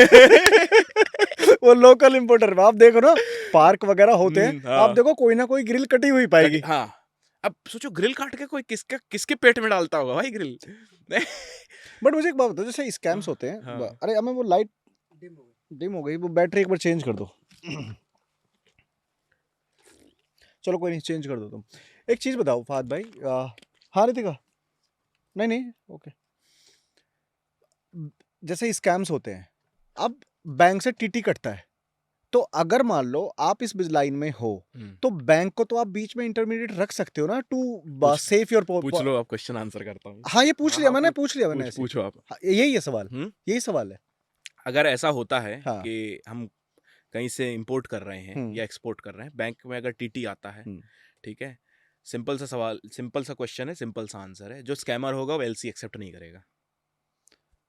वो लोकल इंपोर्टर, आप देखो ना पार्क वगैरह होते हैं, आप देखो कोई ना कोई ग्रिल कटी हुई पाएगी। हाँ, अब सोचो ग्रिल काट के कोई किसके पेट में डालता होगा भाई ग्रिल। बट मुझे एक बात बताओ, जैसे स्कैम्स होते हैं, हाँ। अरे हमें वो लाइट डिम हो गई, वो बैटरी एक बार चेंज कर दो। चलो कोई नहीं, चेंज कर दो तुम। एक चीज बताओ फहद भाई, हाँ रितिका, नहीं ओके, जैसे स्कैम्स होते हैं, अब बैंक से टीटी कटता है, तो अगर मान लो आप इस लाइन में हो, तो बैंक को तो आप बीच में इंटरमीडिएट रख सकते हो ना, टू सेफ योर। पूछ लो, आप क्वेश्चन आंसर करता हूँ। हाँ ये पूछ लिया मैंने, पूछ लिया मैंने ऐसे। पूछो आप। हाँ, यही है सवाल, यही सवाल है। अगर ऐसा होता है हाँ। कि हम कहीं से इंपोर्ट कर रहे हैं या एक्सपोर्ट कर रहे हैं, बैंक में अगर टीटी आता है, ठीक है, सिंपल सा सवाल, सिंपल सा क्वेश्चन है, सिंपल सा आंसर है, जो स्कैमर होगा वो LC एक्सेप्ट नहीं करेगा।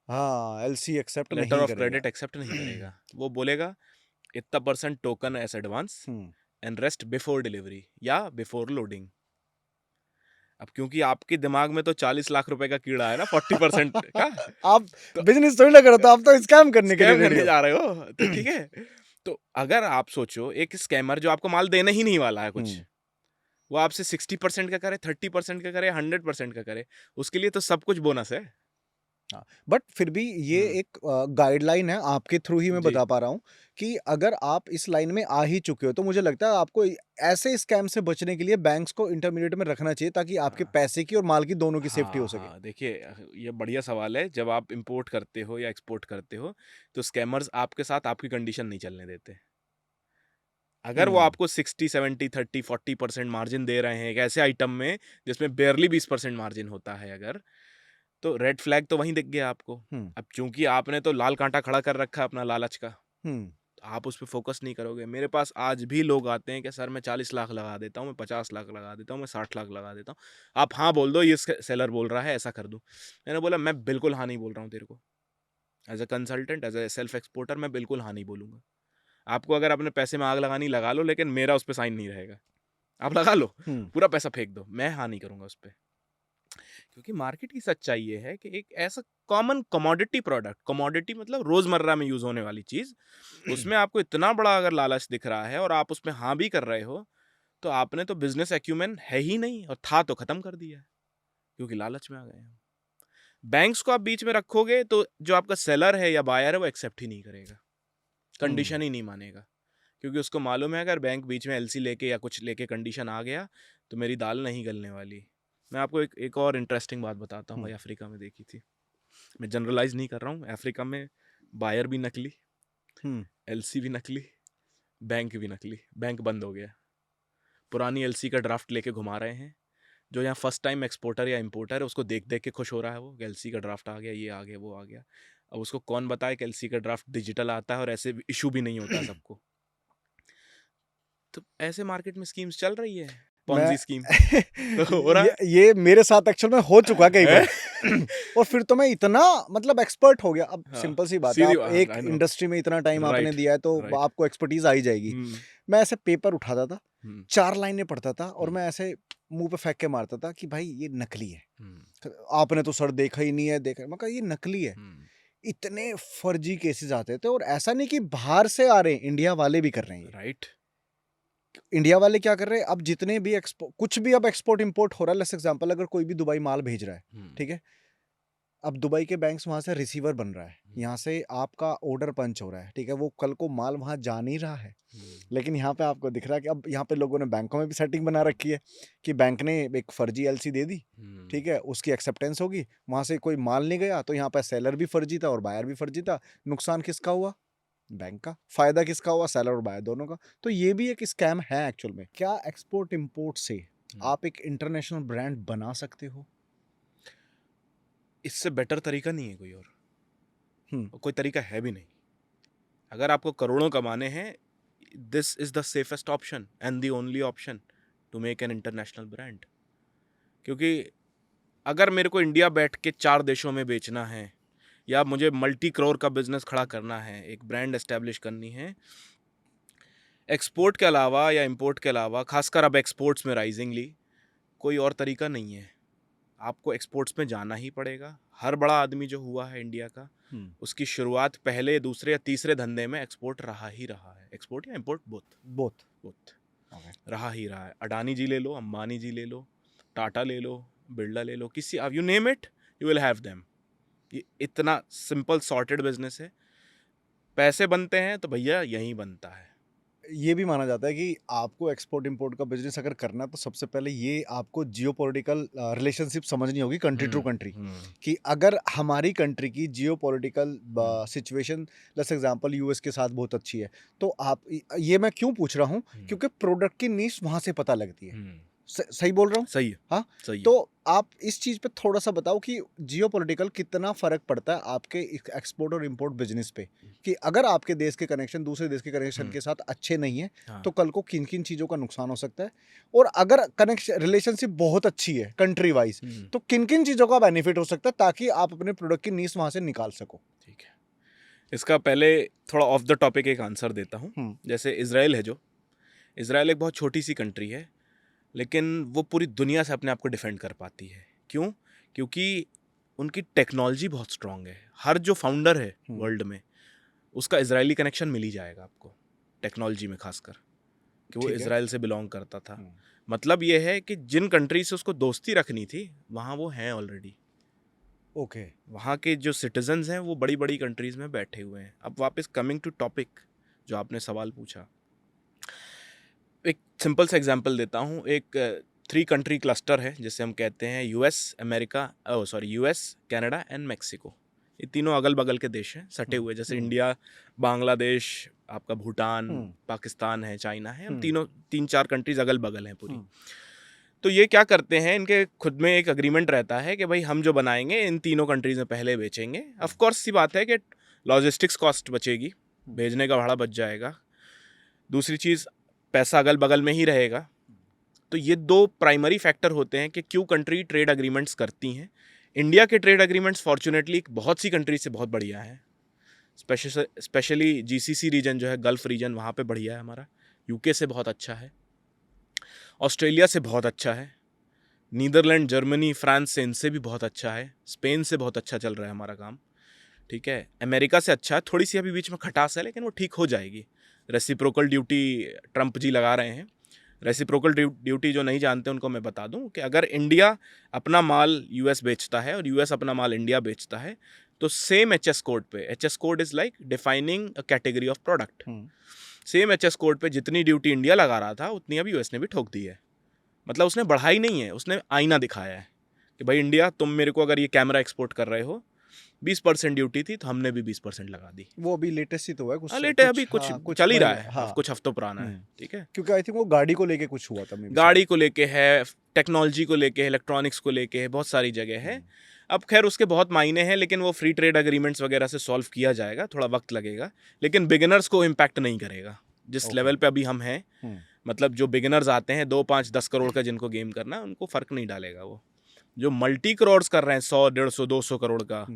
हाँ, LC एक्सेप्ट नहीं लेटर ऑफ करेगा। क्रेडिट एक्सेप्ट नहीं करेगा। वो बोलेगा इतना % token S advance and rest before delivery या बिफोर लोडिंग। अब क्योंकि आपके दिमाग में तो 40 लाख रुपए का कीड़ा है ना, 40% का। आप बिजनेस थोड़ी ना करो, तो आप तो स्कैम करने के लिए जा रहे हो, तो ठीक है। तो अगर आप सोचो एक स्कैमर जो आपको माल देने ही नहीं वाला है कुछ, वो आपसे 60% का करे, 30% का करे, 100% का करे, उसके लिए तो सब कुछ बोनस है। बट फिर भी ये एक गाइडलाइन है, आपके थ्रू ही मैं जी। बता पा रहा हूँ कि अगर आप इस लाइन में आ ही चुके हो, तो मुझे लगता है आपको ऐसे स्कैम से बचने के लिए बैंक्स को इंटरमीडिएट में रखना चाहिए, ताकि आपके पैसे की और माल की दोनों की सेफ्टी हो सके। देखिए ये बढ़िया सवाल है। जब आप इंपोर्ट करते हो या एक्सपोर्ट करते हो, तो स्कैमर्स आपके साथ आपकी कंडीशन नहीं चलने देते। अगर वो आपको 60, 70, 30, 40% मार्जिन दे रहे हैं एक ऐसे आइटम में जिसमें बेयरली 20% मार्जिन होता है, अगर, तो रेड फ्लैग तो वहीं दिख गया आपको। अब चूंकि आपने तो लाल कांटा खड़ा कर रखा है अपना लालच का, तो आप उस पर फोकस नहीं करोगे। मेरे पास आज भी लोग आते हैं कि सर मैं 40 लाख लगा देता हूँ, मैं 50 लाख लगा देता हूँ, मैं 60 लाख लगा देता हूँ, आप हाँ बोल दो, ये सेलर बोल रहा है ऐसा कर दूँ। मैंने बोला मैं बिल्कुल हाँ नहीं बोल रहा हूँ तेरे को, as a consultant, as a self exporter मैं बिल्कुल हाँ नहीं बोलूँगा। आपको अगर अपने पैसे में आग लगानी लगा लो, लेकिन मेरा उस पर साइन नहीं रहेगा। आप लगा लो, पूरा पैसा फेंक दो, मैं हाँ नहीं करूँगा उस पर। क्योंकि मार्केट की सच्चाई ये है कि एक ऐसा कॉमन कमोडिटी प्रोडक्ट, कमोडिटी मतलब रोजमर्रा में यूज होने वाली चीज, उसमें आपको इतना बड़ा अगर लालच दिख रहा है और आप उसमें हाँ भी कर रहे हो, तो आपने तो बिजनेस एक्यूमेन है ही नहीं, और था तो खत्म कर दिया, क्योंकि लालच में आ गए हैं। बैंक्स को आप बीच में रखोगे तो जो आपका सेलर है या बायर है वो एक्सेप्ट ही नहीं करेगा, कंडीशन ही नहीं मानेगा, क्योंकि उसको मालूम है अगर बैंक बीच में एलसी लेके या कुछ लेके कंडीशन आ गया तो मेरी दाल नहीं गलने वाली। मैं आपको एक और इंटरेस्टिंग बात बताता हूँ भाई, अफ्रीका में देखी थी। मैं जनरलाइज नहीं कर रहा हूँ, अफ्रीका में बायर भी नकली, एलसी भी नकली, बैंक भी नकली। बैंक बंद हो गया, पुरानी एलसी का ड्राफ्ट लेके घुमा रहे हैं। जो यहाँ फर्स्ट टाइम एक्सपोर्टर या इम्पोर्टर है उसको देख देख के खुश हो रहा है वो, एलसी का ड्राफ्ट आ गया, ये आ गया, वो आ गया। अब उसको कौन बताए कि एलसी का ड्राफ्ट डिजिटल आता है और ऐसे इशू भी नहीं होता सबको। तो ऐसे मार्केट में स्कीम्स चल रही है, पॉन्जी स्कीम तो हो रहा है। ये मेरे साथ एक्चुअल में हो चुका कई बार और फिर तो मैं इतना मतलब एक्सपर्ट हो गया। अब सिंपल सी बात है, आप एक इंडस्ट्री में इतना टाइम आपने दिया है तो आपको एक्सपर्टीज आ ही जाएगी। मैं ऐसे पेपर उठाता था, 4 लाइनें पढ़ता था और मैं ऐसे मुंह पे फेंक के मारता था कि भाई ये नकली है। आपने तो सर देखा ही नहीं है, देखा, मैं कहा ये नकली है। इतने फर्जी केसेस आते थे, और ऐसा नहीं कि बाहर से आ रहे हैं, इंडिया वाले भी कर रहे हैं। राइट, इंडिया वाले क्या कर रहे हैं, अब जितने भी कुछ भी अब एक्सपोर्ट इंपोर्ट हो रहा है, लेट्स एग्जांपल अगर कोई भी दुबई माल भेज रहा है, ठीक है, अब दुबई के बैंक्स वहां से रिसीवर बन रहा है, यहाँ से आपका ऑर्डर पंच हो रहा है, ठीक है, वो कल को माल वहां जा नहीं रहा है, लेकिन यहाँ पे आपको दिख रहा है कि अब यहाँ पे लोगों ने बैंकों में भी सेटिंग बना रखी है कि बैंक ने एक फर्जी एलसी दे दी, ठीक है, उसकी एक्सेप्टेंस होगी, वहां से कोई माल नहीं गया तो यहाँ पे सेलर भी फर्जी था और बायर भी फर्जी था। नुकसान किसका हुआ? बैंक का। फायदा किसका हुआ? सेलर और बायर दोनों का। तो ये भी एक स्कैम है एक्चुअल में। क्या एक्सपोर्ट इंपोर्ट से आप एक इंटरनेशनल ब्रांड बना सकते हो? इससे बेटर तरीका नहीं है कोई और कोई तरीका है भी नहीं। अगर आपको करोड़ों कमाने हैं, this is the safest option and the only option to make an international brand. क्योंकि अगर मेरे को इंडिया बैठ के 4 देशों में बेचना है या मुझे मल्टी करोड़ का बिजनेस खड़ा करना है, एक ब्रांड एस्टेब्लिश करनी है, एक्सपोर्ट के अलावा या इंपोर्ट के अलावा, खासकर अब एक्सपोर्ट्स में राइजिंगली, कोई और तरीका नहीं है। आपको एक्सपोर्ट्स में जाना ही पड़ेगा। हर बड़ा आदमी जो हुआ है इंडिया का, उसकी शुरुआत पहले, दूसरे या तीसरे धंधे में एक्सपोर्ट रहा ही रहा है। एक्सपोर्ट या इंपोर्ट, बोथ रहा ही रहा है। अडानी जी ले लो, अंबानी जी ले लो, टाटा ले लो, बिरला ले लो, किसी, you name it, you will have them. ये इतना सिंपल सॉर्टेड बिजनेस है। पैसे बनते हैं तो भैया यहीं बनता है। ये भी माना जाता है कि आपको एक्सपोर्ट इंपोर्ट का बिजनेस अगर करना है तो सबसे पहले ये आपको जियोपॉलिटिकल रिलेशनशिप समझनी होगी कंट्री टू कंट्री, कि अगर हमारी कंट्री की जियोपॉलिटिकल सिचुएशन जैसे एग्जांपल यूएस के साथ बहुत अच्छी है, तो आप, ये मैं क्यों पूछ रहा हूँ, क्योंकि प्रोडक्ट की नीश वहां से पता लगती है। सही बोल रहा हूँ? सही है। हाँ, सही तो आप इस चीज पे थोड़ा सा बताओ कि जियोपॉलिटिकल कितना फर्क पड़ता है आपके एक्सपोर्ट और इंपोर्ट बिजनेस पे, कि अगर आपके देश के कनेक्शन दूसरे देश के कनेक्शन के साथ अच्छे नहीं है, हाँ। तो कल को किन किन चीजों का नुकसान हो सकता है, और अगर कनेक्शन रिलेशनशिप बहुत अच्छी है कंट्री वाइज, तो किन किन चीजों का बेनिफिट हो सकता है ताकि आप अपने प्रोडक्ट की नीश वहां से निकाल सको। ठीक है, इसका पहले थोड़ा ऑफ द टॉपिक एक आंसर देता हूँ। जैसे इजराइल है, जो इजराइल एक बहुत छोटी सी कंट्री है, लेकिन वो पूरी दुनिया से अपने आप को डिफेंड कर पाती है। क्यों? क्योंकि उनकी टेक्नोलॉजी बहुत स्ट्रांग है। हर जो फाउंडर है वर्ल्ड में, उसका इजरायली कनेक्शन मिल ही जाएगा आपको टेक्नोलॉजी में, खासकर कि वो इजराइल से बिलोंग करता था। मतलब ये है कि जिन कंट्री से उसको दोस्ती रखनी थी वहाँ वो हैं ऑलरेडी। ओके, वहाँ के जो सिटीजन्स हैं वो बड़ी बड़ी कंट्रीज में बैठे हुए हैं। अब वापस कमिंग टू टॉपिक जो आपने सवाल पूछा, एक सिंपल सा एग्जांपल देता हूँ। एक 3 कंट्री क्लस्टर है जिसे हम कहते हैं यूएस, कनाडा एंड मैक्सिको। ये तीनों अगल बगल के देश हैं, सटे हुए, जैसे इंडिया, बांग्लादेश, आपका भूटान, पाकिस्तान है, चाइना है, हम 3-4 कंट्रीज अगल बगल हैं पूरी। तो ये क्या करते हैं, इनके खुद में एक अग्रीमेंट रहता है कि भाई हम जो बनाएंगे इन तीनों कंट्रीज में पहले बेचेंगे। ऑफ कोर्स सी बात है कि लॉजिस्टिक्स कॉस्ट बचेगी, भेजने का भाड़ा बच जाएगा। दूसरी चीज़, पैसा अगल बगल में ही रहेगा। तो ये 2 प्राइमरी फैक्टर होते हैं कि क्यों कंट्री ट्रेड एग्रीमेंट्स करती हैं। इंडिया के ट्रेड एग्रीमेंट्स फॉर्चुनेटली बहुत सी कंट्री से बहुत बढ़िया हैं। स्पेशली जीसीसी रीजन जो है, गल्फ रीजन, वहाँ पे बढ़िया है हमारा। यूके से बहुत अच्छा है, ऑस्ट्रेलिया से बहुत अच्छा है, नीदरलैंड, जर्मनी, फ्रांस से, इनसे भी बहुत अच्छा है, स्पेन से बहुत अच्छा चल रहा है हमारा काम, ठीक है। अमेरिका से अच्छा है, थोड़ी सी अभी बीच में खटास है, लेकिन वो ठीक हो जाएगी। रेसिप्रोकल ड्यूटी ट्रंप जी लगा रहे हैं। रेसिप्रोकल ड्यूटी जो नहीं जानते उनको मैं बता दूं कि अगर इंडिया अपना माल यूएस बेचता है और यूएस अपना माल इंडिया बेचता है, तो सेम एचएस कोड पे, HS code is like defining a category of product, same HS code पे जितनी ड्यूटी इंडिया लगा रहा था उतनी अभी यूएस ने भी ठोक दी है। मतलब उसने बढ़ाई नहीं है, उसने आईना दिखाया है कि भाई इंडिया, तुम मेरे को अगर ये कैमरा एक्सपोर्ट कर रहे हो, 20% ड्यूटी थी तो हमने भी 20% लगा दी। वो अभी लेटेस्ट ही तो है कुछ, लेटे अभी कुछ हाँ, चल ही रहा है, हाँ, कुछ हफ्तों पुराना है, ठीक है। क्योंकि आई थिंक वो गाड़ी को लेके कुछ हुआ था, maybe गाड़ी को लेके है, टेक्नोलॉजी को लेके है, इलेक्ट्रॉनिक्स को लेके है, बहुत सारी जगह है। अब खैर उसके बहुत मायने हैं, लेकिन वो फ्री ट्रेड एग्रीमेंट्स वगैरह से सॉल्व किया जाएगा, थोड़ा वक्त लगेगा, लेकिन बिगिनर्स को इम्पैक्ट नहीं करेगा जिस लेवल पे अभी हम हैं। मतलब जो बिगिनर्स आते हैं 2, 5, 10 करोड़ का जिनको गेम करना है, उनको फ़र्क नहीं डालेगा। वो जो मल्टी करोड्स कर रहे हैं, 100, 150, 200 करोड़ का,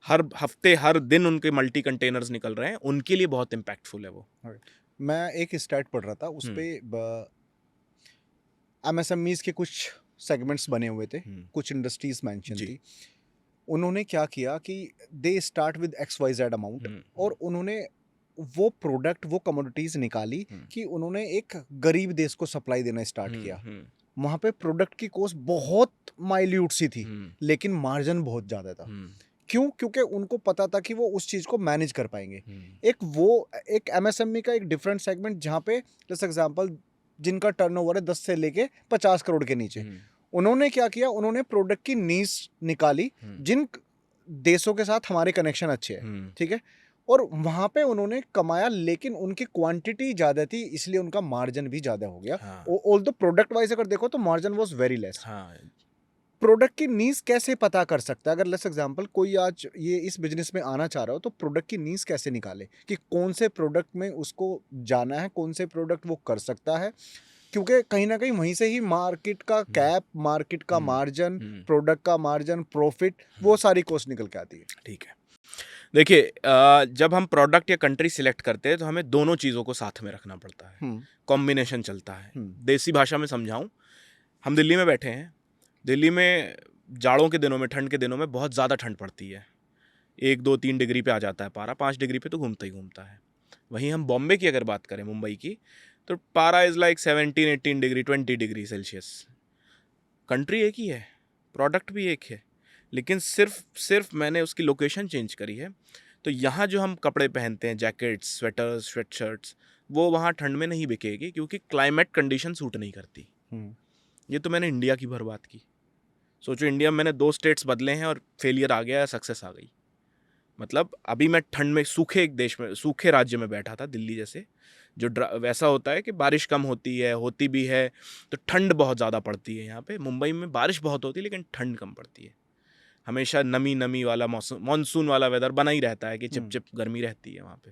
हर हफ्ते हर दिन उनके मल्टी कंटेनर्स निकल रहे हैं, उनके लिए बहुत इम्पैक्टफुल है वो। मैं एक स्टैट पढ़ रहा था, उस पे एमएसएमईज के कुछ सेगमेंट्स बने हुए थे, कुछ इंडस्ट्रीज मेंशन थी। उन्होंने क्या किया कि they start with XYZ amount, और उन्होंने वो प्रोडक्ट, वो कमोडिटीज निकाली कि उन्होंने एक गरीब देश को सप्लाई देना स्टार्ट किया। वहाँ पे प्रोडक्ट की कॉस्ट बहुत माइल्यूट सी थी, लेकिन मार्जिन बहुत ज़्यादा था। क्यों? क्योंकि उनको पता था कि वो उस चीज़ को मैनेज कर पाएंगे। एक एमएसएमई का एक डिफरेंट सेगमेंट, जहाँ पे जैसे एग्जांपल जिनका टर्नओवर है 10 से लेके 50 करोड़ के नीचे, उन्होंने क्या किया, उन्होंने प्रोडक्ट की नीश निकाली जिन देशों के साथ हमारे कनेक्शन अच्छे हैं, ठीक है, और वहाँ पे उन्होंने कमाया, लेकिन उनकी क्वांटिटी ज़्यादा थी, इसलिए उनका मार्जिन भी ज़्यादा हो गया। ऑल्दो प्रोडक्ट वाइज अगर देखो तो margin was very less. Product की नीज कैसे पता कर सकता है? अगर लेट्स एग्जांपल कोई आज ये इस बिजनेस में आना चाह रहा हो, तो प्रोडक्ट की नीज कैसे निकाले कि कौन से प्रोडक्ट में उसको जाना है, कौन से प्रोडक्ट वो कर सकता है? क्योंकि कहीं ना कहीं वहीं से ही मार्केट का कैप, मार्केट का मार्जिन, प्रोडक्ट का मार्जिन, प्रॉफिट, वो सारी कॉस्ट निकल के आती है। ठीक है, देखिए, जब हम प्रोडक्ट या कंट्री सिलेक्ट करते हैं तो हमें दोनों चीज़ों को साथ में रखना पड़ता है, कॉम्बिनेशन चलता है। देसी भाषा में समझाऊं, हम दिल्ली में बैठे हैं, दिल्ली में जाड़ों के दिनों में, ठंड के दिनों में बहुत ज़्यादा ठंड पड़ती है, 1, 2, 3 डिग्री पे आ जाता है पारा, 5 डिग्री पे तो घूमता ही घूमता है। वहीं हम बॉम्बे की अगर बात करें, मुंबई की, तो पारा is like 17, 18 degree, 20 degree Celsius. Country एक ही है, प्रोडक्ट भी एक है, लेकिन सिर्फ मैंने उसकी लोकेशन चेंज करी है। तो यहाँ जो हम कपड़े पहनते हैं, जैकेट्स, स्वेटर्स, स्वेटशर्ट्स, वो वहाँ ठंड में नहीं बिकेगी, क्योंकि क्लाइमेट कंडीशन सूट नहीं करती। ये तो मैंने इंडिया की भर बात की। सोचो, इंडिया में मैंने 2 स्टेट्स बदले हैं और फेलियर आ गया, सक्सेस आ गई। मतलब अभी मैं ठंड में सूखे एक देश में, सूखे राज्य में बैठा था, दिल्ली जैसे, जो वैसा होता है कि बारिश कम होती भी है तो ठंड बहुत ज़्यादा पड़ती है। यहाँ पे मुंबई में बारिश बहुत होती है, लेकिन ठंड कम पड़ती है। हमेशा नमी वाला मौसम, मानसून वाला वेदर बना ही रहता है कि चिप गर्मी रहती है वहाँ पे।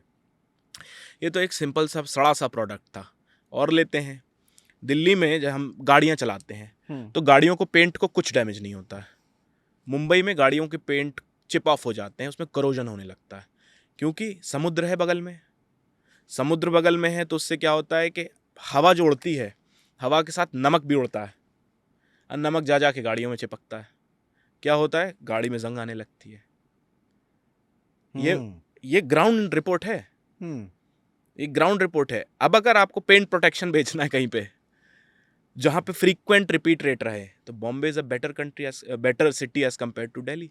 ये तो एक सिंपल सा सड़ा सा प्रोडक्ट था। और लेते हैं, दिल्ली में जब हम गाड़ियाँ चलाते हैं तो गाड़ियों को पेंट को कुछ डैमेज नहीं होता है। मुंबई में गाड़ियों के पेंट चिप ऑफ हो जाते हैं, उसमें करोजन होने लगता है, क्योंकि समुद्र है बगल में। समुद्र बगल में है तो उससे क्या होता है कि हवा जो उड़ती है, हवा के साथ नमक भी उड़ता है, और नमक जा के गाड़ियों में चिपकता है। क्या होता है? गाड़ी में जंग आने लगती है। ये ग्राउंड रिपोर्ट है, ये ग्राउंड रिपोर्ट है। अब अगर आपको पेंट प्रोटेक्शन बेचना है कहीं पे जहाँ पे फ्रीक्वेंट रिपीट रेट रहे, तो Bombay is a better city as compare to Delhi,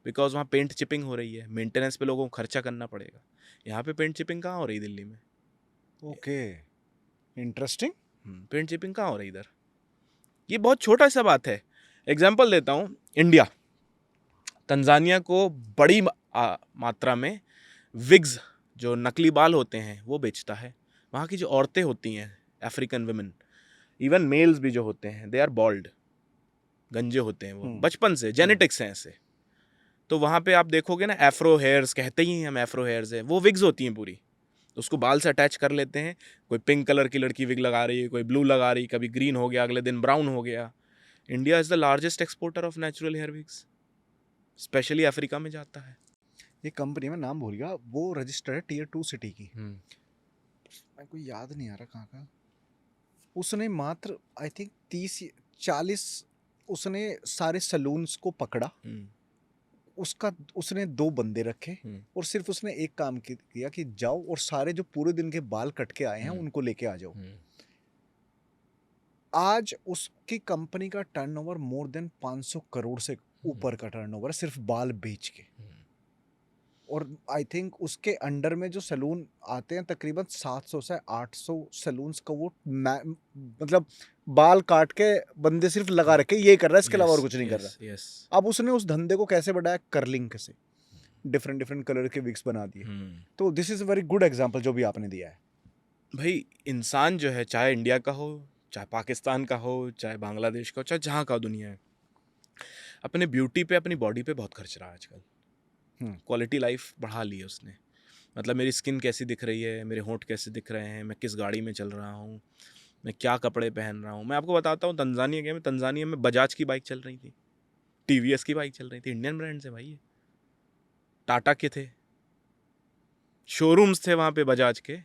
because वहाँ पेंट चिपिंग हो रही है, मेंटेनेंस पे लोगों को खर्चा करना पड़ेगा। यहाँ पे पेंट चिपिंग कहाँ हो रही दिल्ली में? Okay, interesting. पेंट चिपिंग कहाँ हो रही इधर? ये बहुत छोटा सा बात है। एग्जाम्पल देता हूँ, इंडिया तंजानिया को बड़ी मात्रा में विग्स, जो नकली बाल होते हैं, वो बेचता है। वहाँ की जो औरतें होती हैं, अफ्रीकन वुमेन, इवन मेल्स भी जो होते हैं, दे आर बॉल्ड, गंजे होते हैं वो बचपन से, जेनेटिक्स हैं ऐसे। तो वहाँ पे आप देखोगे ना, एफ्रो हेयर्स कहते ही हैं हम, एफ्रो हेयर्स है, वो विग्स होती हैं पूरी, उसको बाल से अटैच कर लेते हैं। कोई पिंक कलर की लड़की विग लगा रही है, कोई ब्लू लगा रही, कभी ग्रीन हो गया, अगले दिन ब्राउन हो गया। India is the largest exporter of natural hair wigs, specially Africa में जाता है। ये कंपनी में नाम भूल गया, वो रजिस्टर्ड है टीयर 2 सिटी की, मेरे को याद नहीं आ रहा कहाँ का। उसने मात्र आई थिंक 30-40 उसने सारे सलून्स को पकड़ा, उसका उसने 2 बंदे रखे और सिर्फ उसने एक काम किया कि जाओ और सारे जो पूरे दिन के बाल कट के आए हैं उनको लेके आ जाओ। आज उसकी कंपनी का टर्नओवर मोर देन 500 करोड़ से ऊपर का टर्नओवर है सिर्फ बाल बेच के। और आई थिंक उसके अंडर में जो सलून आते हैं तकरीबन 700 से 800 सलून्स का वो मतलब बाल काट के बंदे सिर्फ लगा रखे ये कर रहा है, इसके अलावा और कुछ नहीं कर रहा। अब उसने उस धंधे को कैसे बढ़ाया, कर्लिंग से डिफरेंट डिफरेंट कलर के विग्स बना दिए। तो this is a very good example जो भी आपने दिया है। भाई इंसान जो है, चाहे इंडिया का हो, चाहे पाकिस्तान का हो, चाहे बांग्लादेश का हो, चाहे जहाँ का दुनिया है, अपने ब्यूटी पे, अपनी बॉडी पे बहुत खर्च रहा है आजकल। क्वालिटी लाइफ बढ़ा ली है उसने। मतलब मेरी स्किन कैसी दिख रही है, मेरे होंठ कैसे दिख रहे हैं, मैं किस गाड़ी में चल रहा हूँ, मैं क्या कपड़े पहन रहा हूँ। मैं आपको बताता हूँ, तंजानिया गया मैं, तंजानिया में बजाज की बाइक चल रही थी, टीवीएस की बाइक चल रही थी, इंडियन ब्रांड से भाई, ये टाटा के थे, शोरूम्स थे वहाँ पे बजाज के,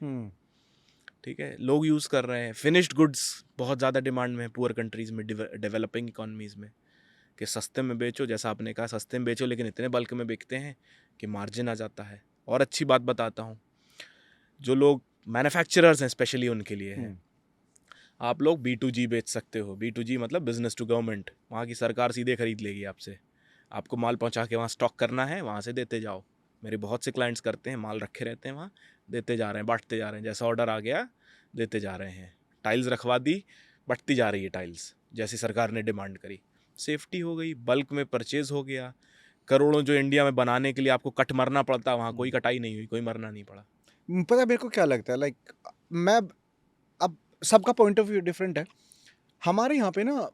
ठीक है, लोग यूज़ कर रहे हैं। फिनिश्ड गुड्स बहुत ज़्यादा डिमांड में है पुअर कंट्रीज़ में, डेवलपिंग इकॉनमीज़ में, कि सस्ते में बेचो, जैसा आपने कहा सस्ते में बेचो, लेकिन इतने बल्क में बेचते हैं कि मार्जिन आ जाता है। और अच्छी बात बताता हूँ, जो लोग मैन्युफैक्चरर्स हैं स्पेशली उनके लिए है, आप लोग B2G बेच सकते हो। B2G मतलब बिजनेस टू गवर्नमेंट, वहाँ की सरकार सीधे खरीद लेगी आपसे, आपको माल पहुँचा के वहाँ स्टॉक करना है, वहाँ से देते जाओ। मेरे बहुत से क्लाइंट्स करते हैं, माल रखे रहते हैं वहाँ, देते जा रहे हैं, बांटते जा रहे हैं, जैसा ऑर्डर आ गया देते जा रहे हैं। टाइल्स रखवा दी, बढ़ती जा रही है टाइल्स, जैसी सरकार ने डिमांड करी। सेफ्टी हो गई, बल्क में परचेज हो गया। करोड़ों जो इंडिया में बनाने के लिए आपको कट मरना पड़ता, वहाँ कोई कटाई नहीं हुई, कोई मरना नहीं पड़ा। पता है मेरे को क्या लगता है, लाइक मैं अब सबका पॉइंट ऑफ व्यू डिफरेंट है। हमारे यहाँ पे ना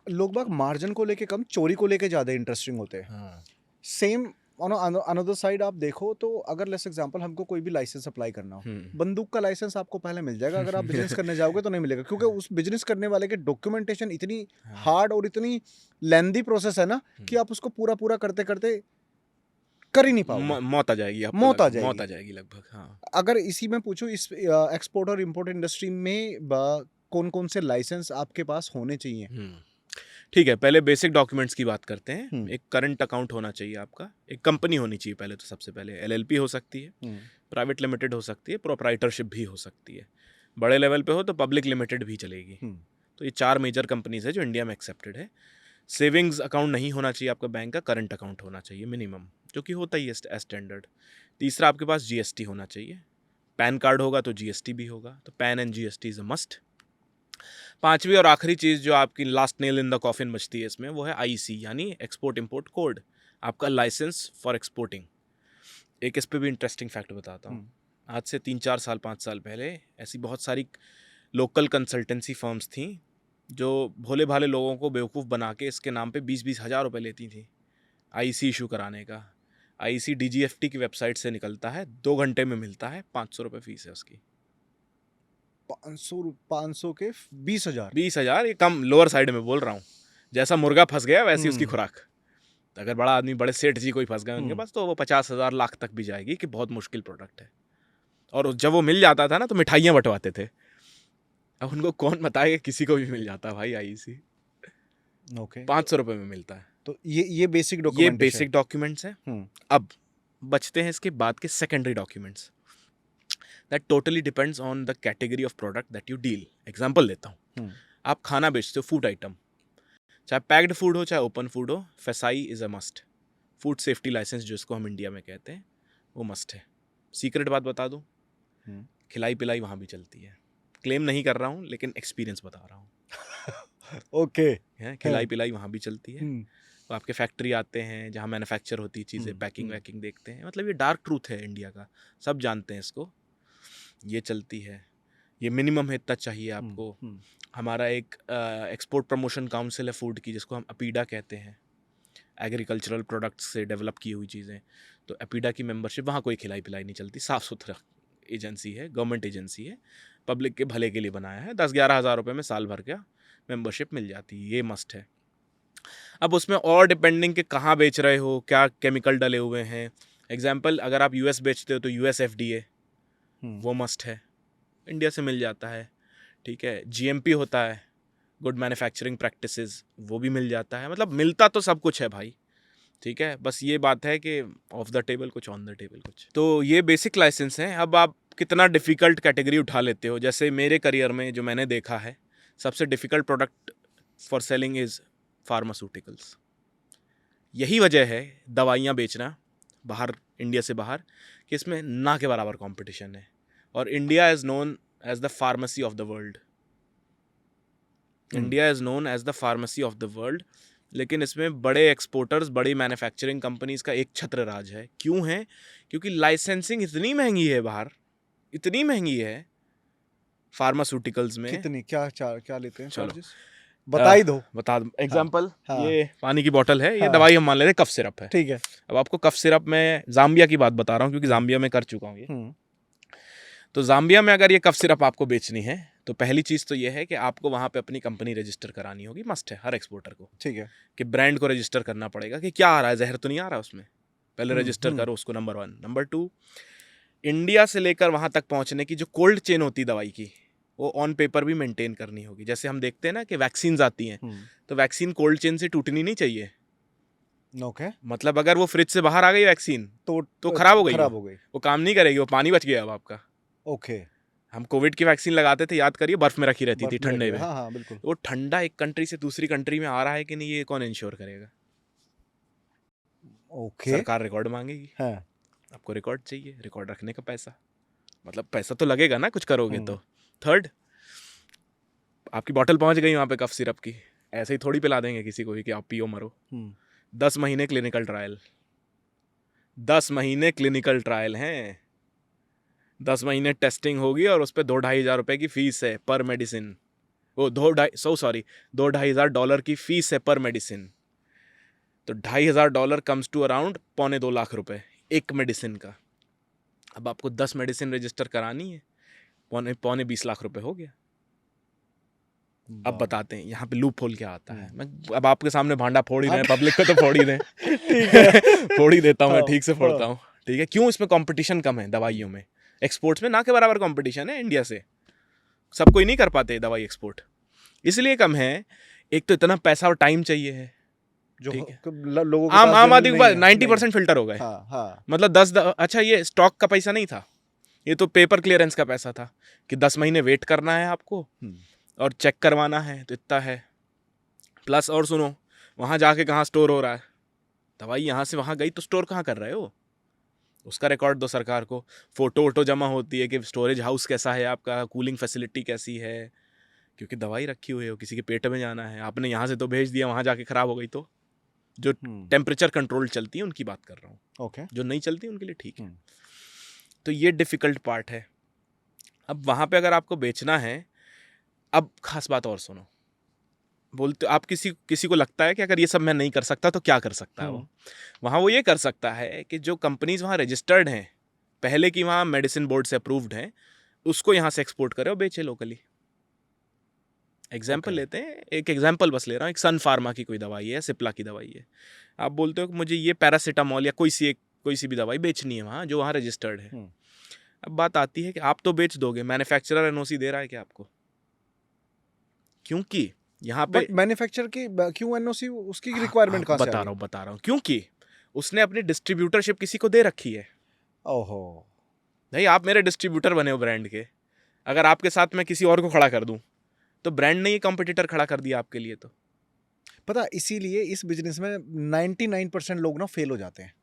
लोग बाग मार्जिन को लेके कम, चोरी को लेके ज़्यादा इंटरेस्टिंग होते हैं। सेम ऑन अनदर साइड आप देखो तो अगर लेट्स एग्जांपल हमको कोई भी लाइसेंस अप्लाई करना हो, बंदूक का लाइसेंस आपको पहले मिल जाएगा, अगर आप बिजनेस करने जाओगे तो नहीं मिलेगा, क्योंकि उस बिजनेस करने वाले के डॉक्यूमेंटेशन इतनी हार्ड और इतनी लेंदी प्रोसेस है ना कि आप उसको पूरा पूरा करते करते कर ही नहीं पाओगे, मौत आ जाएगी, आपको मौत आ मौत जाएगी आ जाएगी लगभग। हाँ, अगर इसी में पूछूं, इस एक्सपोर्ट और इंपोर्ट इंडस्ट्री में कौन कौन से लाइसेंस आपके पास होने चाहिए? ठीक है, पहले बेसिक डॉक्यूमेंट्स की बात करते हैं। एक करंट अकाउंट होना चाहिए आपका, एक कंपनी होनी चाहिए पहले तो, सबसे पहले LLP हो सकती है, प्राइवेट लिमिटेड हो सकती है, प्रोप्राइटरशिप भी हो सकती है, बड़े लेवल पे हो तो पब्लिक लिमिटेड भी चलेगी। तो ये 4 मेजर कंपनीज है जो इंडिया में एक्सेप्टेड है। सेविंग्स अकाउंट नहीं होना चाहिए आपका बैंक का, करंट अकाउंट होना चाहिए मिनिमम, जो कि होता ही है स्टैंडर्ड। तीसरा, आपके पास GST होना चाहिए, पैन कार्ड होगा तो GST भी होगा, तो pan and GST is a must. पांचवी और आखिरी चीज़ जो आपकी last nail in the coffin बचती है इसमें, वो है IC यानी एक्सपोर्ट इंपोर्ट कोड, आपका लाइसेंस फॉर एक्सपोर्टिंग। एक इस पे भी इंटरेस्टिंग फैक्ट बताता हूँ। आज से 3-4 साल 5 साल पहले ऐसी बहुत सारी लोकल कंसल्टेंसी फर्म्स थी जो भोले भाले लोगों को बेवकूफ़ बना के इसके नाम पे 20-20 हज़ार रुपये लेती थी IC इशू कराने का। IC DGFT की वेबसाइट से निकलता है, 2 घंटे में मिलता है, 500 रुपये फीस है उसकी। 500 के 20,000? 20,000 ये कम, लोअर साइड में बोल रहा हूँ। जैसा मुर्गा फंस गया वैसी उसकी खुराक। अगर बड़ा आदमी, बड़े सेठ जी कोई फंस गए उनके पास, तो वो 50,000 लाख तक भी जाएगी कि बहुत मुश्किल प्रोडक्ट है। और जब वो मिल जाता था ना तो मिठाइयाँ बंटवाते थे। अब उनको कौन बताएगा, किसी को भी मिल जाता भाई IC। ओके, 500 रुपये में मिलता है। तो ये बेसिक ये डॉक्यूमेंट, बेसिक डॉक्यूमेंट्स हैं। अब बचते हैं इसके बाद के secondary documents, that totally depends on the category of product that you deal. Example देता हूँ, आप खाना बेचते हो, फूड आइटम, चाहे पैक्ड फूड हो चाहे ओपन फूड हो, FSI is a must. Food safety licence जिसको हम इंडिया में कहते हैं, वो मस्ट है। सीक्रेट बात बता दूँ, खिलाई पिलाई वहाँ भी चलती है। क्लेम नहीं कर रहा हूँ लेकिन एक्सपीरियंस बता रहा हूँ। ओके, खिलाई पिलाई वहाँ भी चलती है। तो आपके फैक्ट्री आते हैं जहाँ मैन्युफैक्चर होती है चीज़ें, पैकिंग वैकिंग देखते हैं। मतलब ये डार्क ट्रूथ है इंडिया का, सब जानते हैं इसको, ये चलती है। ये मिनिमम है, इतना चाहिए आपको। हमारा एक एक्सपोर्ट प्रमोशन काउंसिल है फूड की, जिसको हम अपीडा कहते हैं, एग्रीकल्चरल प्रोडक्ट्स से डेवलप की हुई चीज़ें। तो अपीडा की मेंबरशिप, वहाँ कोई खिलाई पिलाई नहीं चलती, साफ़ सुथरा एजेंसी है, गवर्नमेंट एजेंसी है, पब्लिक के भले के लिए बनाया है। 10-11 हज़ार रुपये में साल भर का मेंबरशिप मिल जाती है, ये मस्ट है। अब उसमें और डिपेंडिंग के कहाँ बेच रहे हो, क्या केमिकल डले हुए हैं, एग्जाम्पल, अगर आप यूएस बेचते हो तो यूएस एफडीए हम्म, वो मस्ट है, इंडिया से मिल जाता है। ठीक है, जीएमपी होता है, गुड मैन्युफैक्चरिंग प्रैक्टिसेस, वो भी मिल जाता है। मतलब मिलता तो सब कुछ है भाई। ठीक है, बस ये बात है कि ऑफ द टेबल कुछ, ऑन द टेबल कुछ। तो ये बेसिक लाइसेंस हैं। अब आप कितना डिफ़िकल्ट कैटेगरी उठा लेते हो। जैसे मेरे करियर में जो मैंने देखा है, सबसे difficult product for selling is pharmaceuticals. यही वजह है दवाइयाँ बेचना बाहर, इंडिया से बाहर, कि इसमें ना के बराबर कंपटीशन है। और India is known as the pharmacy of the world. India is known as the pharmacy of the world. लेकिन इसमें बड़े एक्सपोर्टर्स, बड़ी मैन्युफैक्चरिंग कंपनीज का एक छत्र राज है। क्यों है? क्योंकि लाइसेंसिंग इतनी महंगी है बाहर, इतनी महंगी है फार्मास्यूटिकल्स में। कितनी, क्या लेते हैं चलो, चार्जेस, बता ही दो। बता दो। एग्जाम्पल, हाँ। ये पानी की बोतल है, ये हाँ। दवाई हम मान ले रहे हैं, कफ सिरप है। ठीक है। अब आपको कफ सिरप में जाम्बिया की बात बता रहा हूँ, क्योंकि जाम्बिया में कर चुका हूँ ये। तो जाम्बिया में अगर ये कफ सिरप आपको बेचनी है, तो पहली चीज़ तो ये है कि आपको वहाँ पे अपनी कंपनी रजिस्टर करानी होगी। मस्ट है हर एक्सपोर्टर को, ठीक है। कि ब्रांड को रजिस्टर करना पड़ेगा कि क्या आ रहा है, जहर तो नहीं आ रहा उसमें। पहले रजिस्टर हम्म। करो उसको, नंबर 1। नंबर 2, इंडिया से लेकर वहाँ तक पहुँचने की जो कोल्ड चेन होती है दवाई की, वो ऑन पेपर भी मेंटेन करनी होगी। जैसे हम देखते हैं ना कि वैक्सीन्स आती हैं, तो वैक्सीन कोल्ड चेन से टूटनी नहीं चाहिए। ओके। मतलब अगर वो फ्रिज से बाहर आ गई वैक्सीन, तो खराब हो गई, खराब हो गई। वो काम नहीं करेगी, वो पानी बच गया अब आपका। ओके। हम कोविड की वैक्सीन लगाते थे, याद करिए, बर्फ में रखी रहती थी, बर्फ में ठंडे रखी है, में। हाँ हाँ बिल्कुल। वो ठंडा एक कंट्री से दूसरी कंट्री में आ रहा है कि नहीं, ये कौन इंश्योर करेगा? ओके। सरकार रिकॉर्ड मांगेगी, हाँ। आपको रिकॉर्ड चाहिए, रिकॉर्ड रखने का पैसा, मतलब पैसा तो लगेगा ना कुछ करोगे तो। 3rd, आपकी बॉटल पहुंच गई वहां पे कफ सिरप की, ऐसे ही थोड़ी पिला देंगे किसी को भी कि आप पियो मरो। 10 महीने क्लिनिकल ट्रायल, 10 महीने क्लिनिकल ट्रायल हैं, 10 महीने टेस्टिंग होगी, और उस पर 2-2.5 रुपए की फीस है पर मेडिसिन। वो 2-2.5 डॉलर की फीस है पर मेडिसिन। तो $2,500 कम्स टू अराउंड 2.25 लाख रुपए एक मेडिसिन का। अब आपको 10 मेडिसिन रजिस्टर करानी है, 20 लाख रुपए हो गया। अब बताते हैं यहाँ पे लूप होल क्या आता है। मैं अब आपके सामने भांडा फोड़ ही रहे हैं, पब्लिक को तो फोड़ ही दें। ठीक है। फोड़ ही देता हूँ मैं, हाँ, ठीक से फोड़ता हूँ। ठीक है, क्यों? इसमें कंपटीशन कम है दवाइयों में। एक्सपोर्ट्स में ना के बराबर कंपटीशन है इंडिया से, सब कोई नहीं कर पाते दवाई एक्सपोर्ट, इसलिए कम है। एक तो इतना पैसा और टाइम चाहिए है, जो ठीक है। लोगों के आम पास आम आदमी के नहीं पास है, 90% फिल्टर हो गए। हाँ हाँ। मतलब अच्छा, ये स्टॉक का पैसा नहीं था, ये तो पेपर क्लियरेंस का पैसा था, कि 10 महीने वेट करना है आपको और चेक करवाना है, तो इतना है। प्लस और सुनो, वहाँ जाके कहाँ स्टोर हो रहा है दवाई, यहाँ से वहाँ गई तो स्टोर कहाँ कर रहे हो, उसका रिकॉर्ड दो सरकार को। फोटो वोटो जमा होती है कि स्टोरेज हाउस कैसा है आपका, कूलिंग फैसिलिटी कैसी है, क्योंकि दवाई रखी हुई है, किसी के पेट में जाना है। आपने यहाँ से तो भेज दिया, वहाँ जाके ख़राब हो गई तो जो टेम्परेचर कंट्रोल चलती है उनकी बात कर रहा हूँ, ओके। जो नहीं चलती उनके लिए ठीक है। तो ये डिफ़िकल्ट पार्ट है। अब वहाँ पे अगर आपको बेचना है, अब खास बात और सुनो, बोलते आप किसी को लगता है कि अगर ये सब मैं नहीं कर सकता तो क्या कर सकता है वो? वहाँ वो ये कर सकता है कि जो कंपनीज वहाँ रजिस्टर्ड हैं, पहले की वहाँ मेडिसिन बोर्ड से अप्रूव्ड हैं, उसको यहाँ से एक्सपोर्ट करे और बेचे लोकली। एग्जाम्पल लेते हैं, एक एग्जाम्पल बस ले रहा हूँ, एक सन फार्मा की कोई दवाई है, सिप्ला की दवाई है। आप बोलते हो कि मुझे ये पैरासीटामॉल या कोई सी भी दवाई बेचनी है वहाँ, जो वहाँ रजिस्टर्ड है। अब बात आती है कि आप तो बेच दोगे, मैन्युफैक्चरर एनओसी दे रहा है क्या आपको? क्योंकि यहाँ पे मैन्युफैक्चर की क्यों एनओसी, उसकी रिक्वायरमेंट कहाँ से बता रहा हूँ, क्योंकि उसने अपनी डिस्ट्रीब्यूटरशिप किसी को दे रखी है। ओहो नहीं, आप मेरे डिस्ट्रीब्यूटर बने हो ब्रांड के, अगर आपके साथ मैं किसी और को खड़ा कर दूं तो ब्रांड ने ये कंपटीटर खड़ा कर दिया आपके लिए। तो पता, इसीलिए इस बिजनेस में 99% लोग ना फेल हो जाते हैं।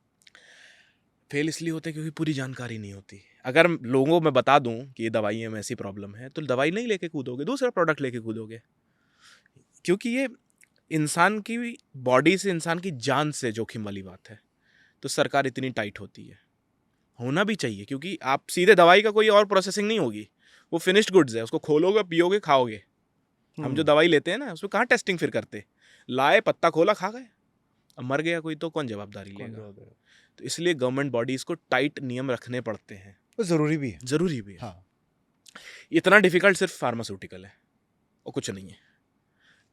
फेल इसलिए होते हैं क्योंकि पूरी जानकारी नहीं होती। अगर लोगों में बता दूं कि ये दवाइयों में ऐसी प्रॉब्लम है, तो दवाई नहीं लेके कूदोगे, दूसरा प्रोडक्ट लेके कूदोगे, क्योंकि ये इंसान की बॉडी से, इंसान की जान से जोखिम वाली बात है। तो सरकार इतनी टाइट होती है, होना भी चाहिए, क्योंकि आप सीधे दवाई का कोई और प्रोसेसिंग नहीं होगी, वो फिनिश्ड गुड्स है, उसको खोलोगे, पियोगे, खाओगे। हम जो दवाई लेते हैं ना, उसमें कहाँ टेस्टिंग फिर करते, लाए, पत्ता खोला, खा गए, अब मर गया कोई तो कौन जवाबदारी लेगा? तो इसलिए गवर्नमेंट बॉडीज को टाइट नियम रखने पड़ते हैं, ज़रूरी भी है। ज़रूरी भी है। हाँ। इतना डिफिकल्ट सिर्फ फार्मास्यूटिकल है और कुछ नहीं है।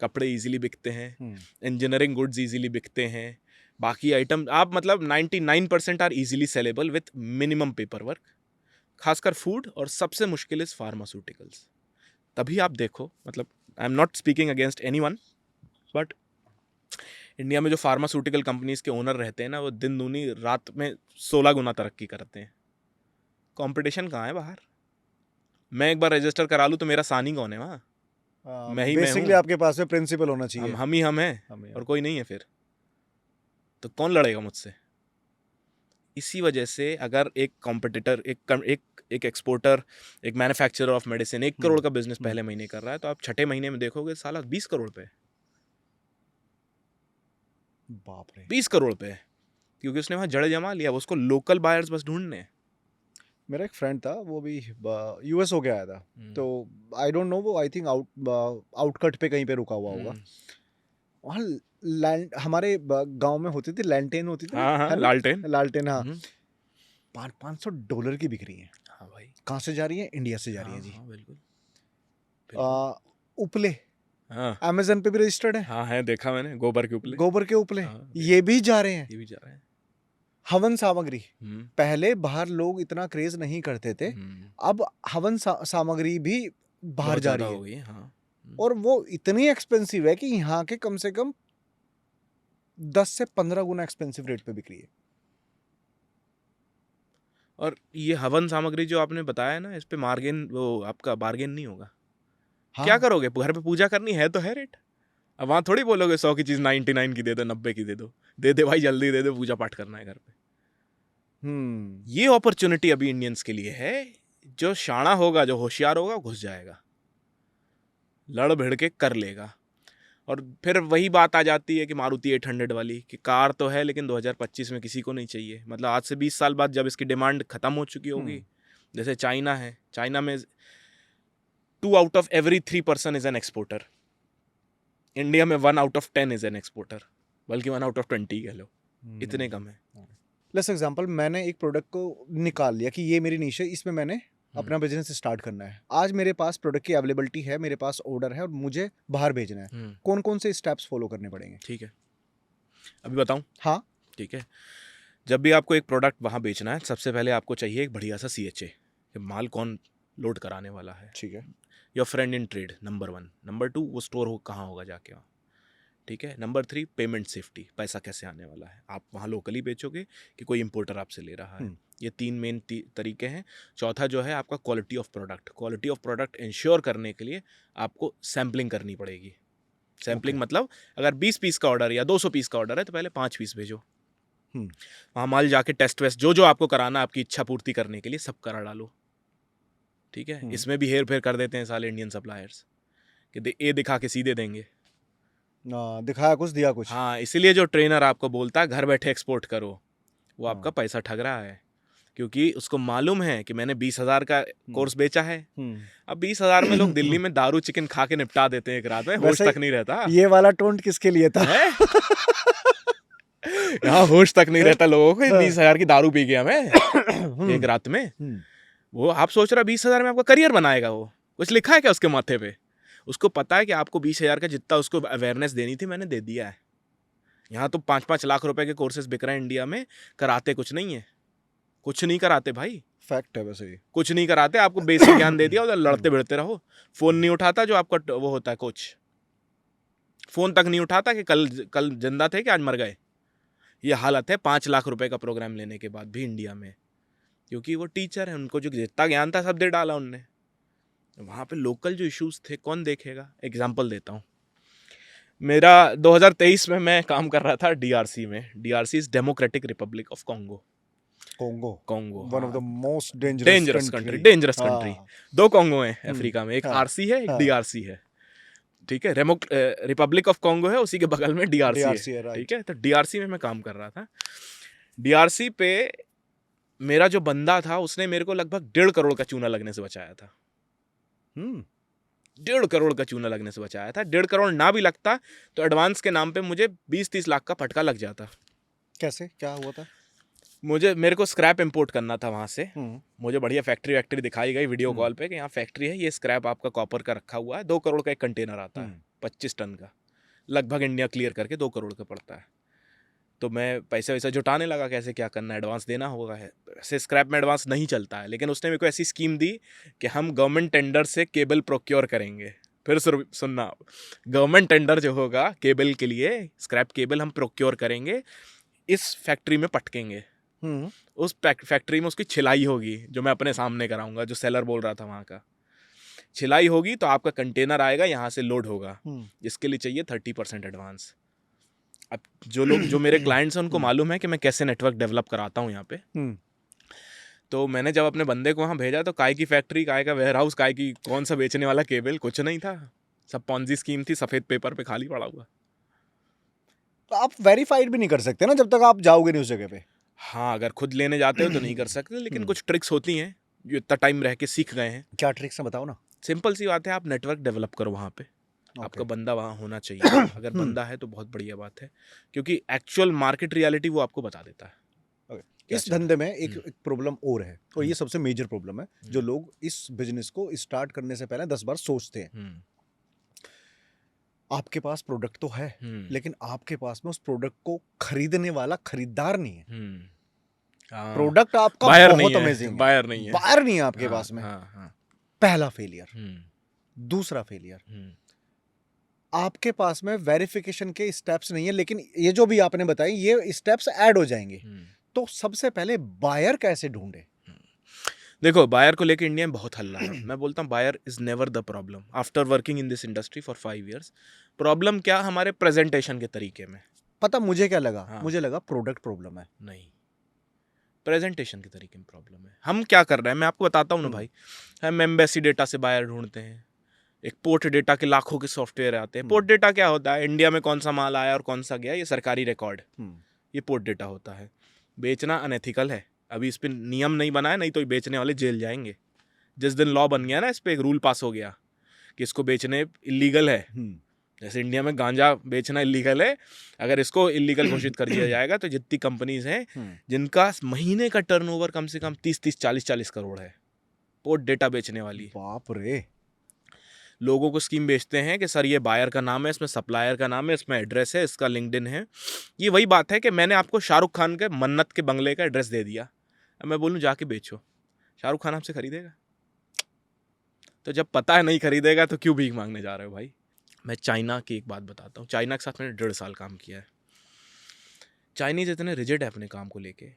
कपड़े इजीली बिकते हैं, इंजीनियरिंग गुड्स इजीली बिकते हैं, बाकी आइटम आप मतलब 99% are easily saleable with minimum paper work, खासकर फूड, और सबसे मुश्किल इज फार्मास्यूटिकल्स। तभी आप देखो, मतलब I am not speaking against anyone, but India में जो फार्मास्यूटिकल कंपनीज के ओनर रहते हैं ना, वो दिन दूनी रात में 16 गुना तरक्की करते हैं। कंपटीशन कहाँ है बाहर? मैं एक बार रजिस्टर करा लूँ तो मेरा सानी कौन है वहाँ? मैं ही मैं बेसिकली हूँ। आपके पास में प्रिंसिपल होना चाहिए। हम ही हम हैं हमें और कोई नहीं है फिर, तो कौन लड़ेगा मुझसे? इसी वजह से अगर एक कॉम्पिटिटर, एक एक्सपोर्टर, एक मैन्युफैक्चरर ऑफ मेडिसिन 1 करोड़ का बिजनेस पहले महीने कर रहा है, तो आप छठे महीने में देखोगे साला 20 करोड़ पे, बाप रे। 20 करोड़ पे, क्योंकि उसने वहाँ जड़ जमा लिया। वो उसको लोकल बायर्स बस ढूंढने हैं। मेरा एक फ्रेंड था, वो भी यूएस हो गया आया था, तो आई डोंट नो, वो आई थिंक आउटकट पे कहीं पे रुका हुआ होगा। वहाँ लैंड हमारे गांव में होती थी, लैंटेन होती थी ना, हाँ हाँ, है ना? लालटेन। लालटेन, हाँ। हम्म, $500 की बिक रही है। हाँ भाई, कहाँ से जा रही है? इंडिया से जा रही है जी। हाँ बिल्कुल उपले हाँ अमेजन पे भी रजिस्टर्ड है। हाँ, है देखा मैंने, गोबर के उपले। गोबर के उपले हाँ, ये भी जा रहे हैं। ये भी जा रहे हैं। हवन सामग्री, हम्म, पहले बाहर लोग इतना क्रेज नहीं करते थे, अब हवन सामग्री भी बाहर बहुत जा ज्यादा रही हो है, गई है, हाँ। और वो इतनी एक्सपेंसिव है कि यहाँ के कम से कम 10 से 15 गुना एक्सपेंसिव रेट पे बिक रही है। और ये हवन सामग्री जो आपने बताया ना, इस पे मार्जिन, वो आपका बार्गेन नहीं होगा। हाँ, क्या करोगे? घर पे पूजा करनी है तो है रेट। अब वहां थोड़ी बोलोगे 100 की चीज 99 की दे दो, 90 की दे दो। दे दे भाई, जल्दी दे दे, पूजा पाठ करना है घर पे। ये अपॉर्चुनिटी अभी इंडियंस के लिए है। जो शाना होगा, जो होशियार होगा, घुस जाएगा, लड़ भिड़ के कर लेगा। और फिर वही बात आ जाती है कि मारुति 800 वाली, कि कार तो है लेकिन 2025 में किसी को नहीं चाहिए। मतलब आज से 20 साल बाद जब इसकी डिमांड खत्म हो चुकी होगी, जैसे चाइना है, चाइना में 2 out of every 3 person is an exporter. India में 1 out of 10 is an exporter, बल्कि 1 आउट ऑफ 20 कह लो, इतने कम है। लेट्स एग्जांपल, मैंने एक प्रोडक्ट को निकाल लिया कि ये मेरी नीश है, इसमें मैंने अपना बिजनेस स्टार्ट करना है। आज मेरे पास प्रोडक्ट की अवेलेबिलिटी है, मेरे पास ऑर्डर है और मुझे बाहर भेजना है। कौन कौन से स्टेप्स फॉलो करने पड़ेंगे? ठीक है, अभी बताऊं? हाँ, ठीक है। जब भी आपको एक प्रोडक्ट वहाँ बेचना है, सबसे पहले आपको चाहिए एक बढ़िया सा CHA, कि माल कौन लोड कराने वाला है। ठीक है। Your friend in trade, number 1। Number 2, वो स्टोर हो कहाँ होगा जाके वहाँ। ठीक है। नंबर 3, पेमेंट सेफ्टी, पैसा कैसे आने वाला है। आप वहाँ लोकली बेचोगे कि कोई इंपोर्टर आपसे ले रहा है। ये 3 मेन तरीके हैं। चौथा जो है आपका quality of product. Quality of product ensure करने के लिए आपको सैम्पलिंग करनी पड़ेगी। सैम्पलिंग मतलब अगर 20 पीस का ऑर्डर या 200 पीस का ऑर्डर है तो पहले 5 पीस भेजो। वहाँ माल जाके टेस्ट वेस्ट जो आपको कराना, आपकी इच्छा पूर्ति करने के लिए सब करा डालो। ठीक है। इसमें भी हेर फेर कर देते हैं साले इंडियन सप्लायर्स, कि ये दिखा के सीधे देंगे, दिखाया कुछ दिया कुछ। हाँ, इसीलिए जो ट्रेनर आपको बोलता है घर बैठे एक्सपोर्ट करो, वो आपका पैसा ठग रहा है, क्योंकि उसको मालूम है कि मैंने 20,000 का कोर्स बेचा है। अब 20,000 में लोग दिल्ली में दारू चिकन खा के निपटा देते हैं एक रात में, होश तक नहीं रहता। ये वाला टोन किसके लिए था? यहाँ होश तक नहीं रहता लोगों को। 20,000 की दारू पी गया मैं एक रात में। वो आप सोच रहा 20,000 में आपका करियर बनाएगा? वो कुछ लिखा है क्या उसके माथे पे? उसको पता है कि आपको 20,000 का जितना उसको अवेयरनेस देनी थी मैंने दे दिया है। यहाँ तो 5-5 लाख रुपए के कोर्सेज बिक रहे हैं इंडिया में, कराते कुछ नहीं है। कुछ नहीं कराते भाई, फैक्ट है वैसे ही। कुछ नहीं कराते। आपको बेसिक ज्ञान दे दिया, उधर लड़ते भिड़ते रहो। फोन नहीं उठाता जो आपका वो होता है कोच, फोन तक नहीं उठाता कि कल जिंदा थे कि आज मर गए। ये हालत है 5 लाख रुपए का प्रोग्राम लेने के बाद भी इंडिया में, क्योंकि वो टीचर है, उनको जो जितना ज्ञान था सब दे डाला उनने। वहाँ पे लोकल जो इश्यूज थे कौन देखेगा? एग्जाम्पल देता हूँ। मेरा 2023 में मैं काम कर रहा था DRC में। DRC is democratic Republic of Congo. Congo one of the most dangerous country. 2 Congo हैं अफ्रीका में, एक RC है, एक DRC है। ठीक है। रिपब्लिक ऑफ कॉन्गो है, उसी के बगल में DRC है। ठीक है। तो DRC में मैं काम कर रहा था। DRC पे मेरा जो बंदा था उसने मेरे को लगभग 1.5 करोड़ का चूना लगने से बचाया था। 1.5 करोड़ का चूना लगने से बचाया था। 1.5 करोड़ ना भी लगता तो एडवांस के नाम पे मुझे 20-30 लाख का फटका लग जाता। कैसे, क्या हुआ था? मेरे को स्क्रैप इंपोर्ट करना था वहां से। मुझे बढ़िया फैक्ट्री दिखाई गई वीडियो कॉल पे कि यहाँ फैक्ट्री है, ये स्क्रैप आपका कॉपर का रखा हुआ है। 2 करोड़ का एक कंटेनर आता है, 25 टन का, लगभग इंडिया क्लियर करके 2 करोड़ का पड़ता है। तो मैं पैसे वैसे जुटाने लगा, कैसे क्या करना है, एडवांस देना होगा है। ऐसे स्क्रैप में एडवांस नहीं चलता है, लेकिन उसने मेरे को ऐसी स्कीम दी कि हम गवर्नमेंट टेंडर से केबल प्रोक्योर करेंगे। फिर सुनना, गवर्नमेंट टेंडर जो होगा केबल के लिए, स्क्रैप केबल हम प्रोक्योर करेंगे, इस फैक्ट्री में पटकेंगे, उस फैक्ट्री में उसकी छिलाई होगी, जो मैं अपने सामने कराऊंगा, जो सेलर बोल रहा था वहाँ का। छिलाई होगी तो आपका कंटेनर आएगा, यहाँ से लोड होगा, जिसके लिए चाहिए 30% एडवांस। अब जो मेरे क्लाइंट्स हैं उनको मालूम है कि मैं कैसे नेटवर्क डेवलप कराता हूँ यहाँ पे। तो मैंने जब अपने बंदे को वहाँ भेजा तो काय की फैक्ट्री, काय का वेयर हाउस, काय की कौन सा बेचने वाला केबल, कुछ नहीं था। सब पॉन्जी स्कीम थी, सफ़ेद पेपर पे खाली पड़ा हुआ। तो आप वेरीफाइड भी नहीं कर सकते ना जब तक आप जाओगे नहीं उस जगह पे। हाँ, अगर खुद लेने जाते हो तो नहीं कर सकते, लेकिन कुछ ट्रिक्स होती हैं जो इतना टाइम रह के सीख गए हैं। क्या ट्रिक्स है बताओ ना। सिंपल सी बात है, आप नेटवर्क डेवलप करो वहाँ पे। आपका बंदा वहाँ होना चाहिए। अगर बंदा है तो बहुत बढ़िया बात है, क्योंकि एक्चुअल मार्केट रियलिटी वो आपको बता देता है। इस धंधे में एक प्रॉब्लम और है, और ये सबसे मेजर प्रॉब्लम है, जो लोग इस बिजनेस को स्टार्ट करने से पहले 10 बार सोचते हैं। आपके पास प्रोडक्ट तो है, लेकिन आपके पास में उस प्रोडक्ट को खरीदने वाला खरीदार नहीं है। प्रोडक्ट आपका बहुत अमेजिंग है, बायर नहीं है आपके पास में। पहला फेलियर। दूसरा फेलियर, आपके पास में वेरिफिकेशन के स्टेप्स नहीं है, लेकिन ये जो भी आपने बताई ये स्टेप्स ऐड हो जाएंगे। तो सबसे पहले बायर कैसे ढूंढे? देखो, बायर को लेके इंडिया में बहुत हल्ला है। मैं बोलता हूँ buyer is never the problem. After working in this industry for 5 years, problem क्या हमारे प्रेजेंटेशन के तरीके में। पता मुझे क्या लगा? मुझे लगा प्रोडक्ट प्रॉब्लम है। नहीं, प्रेजेंटेशन के तरीके में प्रॉब्लम है। हम क्या कर रहे हैं मैं आपको बताता हूँ ना भाई। हम एम्बेसी डेटा से बायर ढूंढते हैं, एक पोर्ट डेटा के लाखों के सॉफ्टवेयर आते हैं। पोर्ट डेटा क्या होता है? इंडिया में कौन सा माल आया और कौन सा गया, ये सरकारी रिकॉर्ड, ये पोर्ट डेटा होता है। बेचना अनएथिकल है, अभी इस पर नियम नहीं बना है, नहीं तो बेचने वाले जेल जाएंगे। जिस दिन लॉ बन गया ना, इस पर एक रूल पास हो गया कि इसको बेचने इलीगल है। जैसे इंडिया में गांजा बेचना इलीगल है, अगर इसको इलीगल घोषित कर दिया जाएगा तो जितनी कंपनीज हैं जिनका महीने का टर्नओवर कम से कम 30-30, 40-40 करोड़ है, पोर्ट डेटा बेचने वाली। बाप रे। लोगों को स्कीम बेचते हैं कि सर ये बायर का नाम है, इसमें सप्लायर का नाम है, इसमें एड्रेस है, इसका लिंक्डइन है। ये वही बात है कि मैंने आपको शाहरुख खान के मन्नत के बंगले का एड्रेस दे दिया, अब मैं बोलूँ जाके बेचो, शाहरुख खान आपसे खरीदेगा? तो जब पता है नहीं खरीदेगा तो क्यों भीख मांगने जा रहे हो भाई? मैं चाइना की एक बात बताता हूँ। चाइना के साथ मैंने 1.5 साल काम किया है। चाइनीज इतने रिजिड है अपने काम को लेके,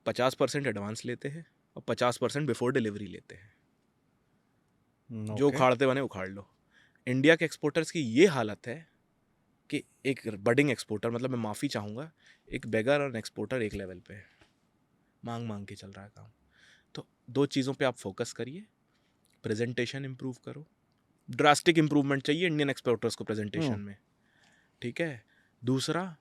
50% एडवांस लेते हैं और 50% बिफोर डिलीवरी लेते हैं। जो उखाड़ते बने उखाड़ लो। इंडिया के एक्सपोर्टर्स की ये हालत है कि एक बडिंग एक्सपोर्टर, मतलब मैं माफ़ी चाहूँगा, एक बेगर और एक्सपोर्टर एक लेवल पे है, मांग के चल रहा है काम। तो 2 चीज़ों पे आप फोकस करिए, प्रेजेंटेशन इम्प्रूव करो। ड्रास्टिक इम्प्रूवमेंट चाहिए इंडियन एक्सपोर्टर्स को प्रेजेंटेशन में, ठीक है। दूसरा,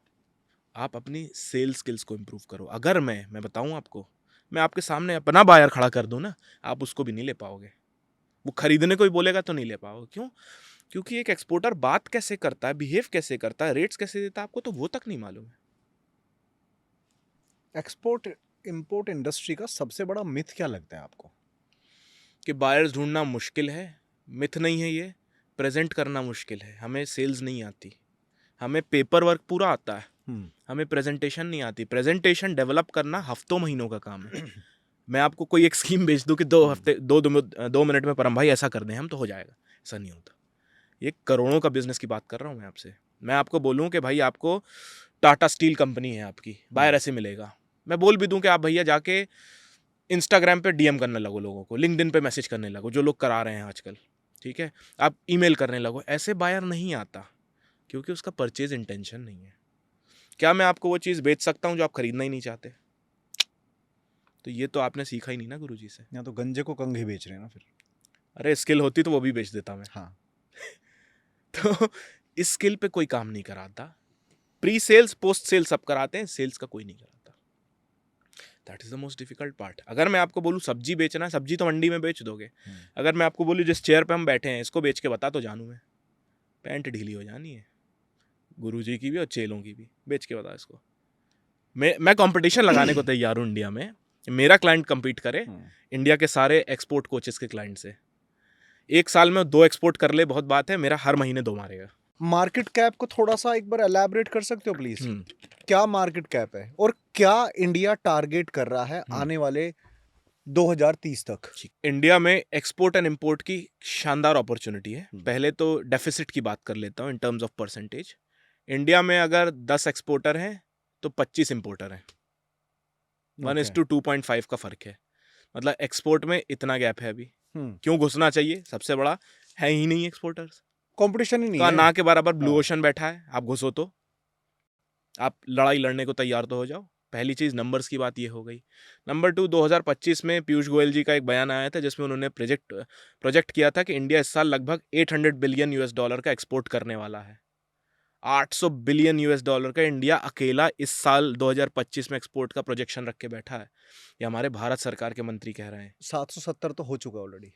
आप अपनी सेल्स स्किल्स को इम्प्रूव करो। अगर मैं बताऊँ आपको, मैं आपके सामने अपना बायर खड़ा कर दूँ ना, आप उसको भी नहीं ले पाओगे। वो खरीदने को ही बोलेगा तो नहीं ले पाओगे। क्यों? क्योंकि एक एक्सपोर्टर बात कैसे करता है, बिहेव कैसे करता है, रेट्स कैसे देता है, आपको तो वो तक नहीं मालूम है। एक्सपोर्ट इंपोर्ट इंडस्ट्री का सबसे बड़ा मिथ क्या लगता है आपको? कि बायर्स ढूंढना मुश्किल है। मिथ नहीं है ये, प्रेजेंट करना मुश्किल है। हमें सेल्स नहीं आती, हमें पेपर वर्क पूरा आता है, हमें प्रेजेंटेशन नहीं आती। प्रेजेंटेशन डेवलप करना हफ्तों महीनों का काम है। मैं आपको कोई एक स्कीम बेच दूं कि 2 मिनट में परम भाई ऐसा कर दें हम, तो हो जाएगा, ऐसा नहीं होता। ये करोड़ों का बिजनेस की बात कर रहा हूँ मैं आपसे। मैं आपको बोलूँ कि भाई आपको टाटा स्टील कंपनी है आपकी, बायर ऐसे मिलेगा। मैं बोल भी दूं कि आप भैया जाके इंस्टाग्राम पे डीएम करने लगो लोगों को, लिंक्डइन पे मैसेज करने लगो, जो लोग करा रहे हैं आजकल, ठीक है। आप ईमेल करने लगो, ऐसे बायर नहीं आता, क्योंकि उसका परचेज इंटेंशन नहीं है। क्या मैं आपको वो चीज़ बेच सकता हूँ जो आप खरीदना ही नहीं चाहते? तो ये तो आपने सीखा ही नहीं ना गुरुजी से। या तो गंजे को कंघी बेच रहे हैं ना फिर। अरे स्किल होती तो वो भी बेच देता मैं। हाँ। तो इस स्किल पे कोई काम नहीं कराता। प्री सेल्स पोस्ट सेल्स सब कराते हैं, सेल्स का कोई नहीं कराता। That is the most difficult part. अगर मैं आपको बोलूँ सब्जी बेचना है, सब्जी तो मंडी में बेच दोगे। अगर मैं आपको बोलूँ जिस चेयर पे हम बैठे हैं इसको बेच के बता तो जानूँ मैं, पैंट ढीली हो जानी है गुरुजी की भी और चेलों की भी, बेच के बता इसको। मैं कंपटीशन लगाने को तैयार हूँ इंडिया में। मेरा क्लाइंट compete करे इंडिया के सारे एक्सपोर्ट कोचेस के क्लाइंट से। 1 साल में 2 एक्सपोर्ट कर ले बहुत बात है, मेरा हर महीने 2 मारेगा। मार्केट कैप को थोड़ा सा एक बार एलैबोरेट कर सकते हो प्लीज? क्या मार्केट कैप है और क्या इंडिया टारगेट कर रहा है आने वाले 2030 तक? इंडिया में एक्सपोर्ट एंड इंपोर्ट की शानदार अपॉर्चुनिटी है। पहले तो डेफिसिट की बात कर लेता हूँ in terms of percentage. India में अगर 10 एक्सपोर्टर हैं तो 25 इंपोर्टर हैं। 1:2.5 का फर्क है। मतलब एक्सपोर्ट में इतना गैप है अभी। क्यों घुसना चाहिए? सबसे बड़ा है ही नहीं एक्सपोर्टर्स, कंपटीशन ही नहीं है। ना के बराबर ब्लू ओशन बैठा है। आप घुसो तो आप लड़ाई लड़ने को तैयार तो हो जाओ। पहली चीज नंबर्स की बात ये हो गई। नंबर 2, 2025 में पीयूष गोयल जी का एक बयान आया था जिसमें उन्होंने प्रोजेक्ट किया था कि इंडिया इस साल लगभग $800 बिलियन का एक्सपोर्ट करने वाला है। $800 बिलियन का इंडिया अकेला इस साल 2025 में एक्सपोर्ट का प्रोजेक्शन रख के बैठा है। ये हमारे भारत सरकार के मंत्री कह रहे हैं। 770 तो हो चुका ऑलरेडी।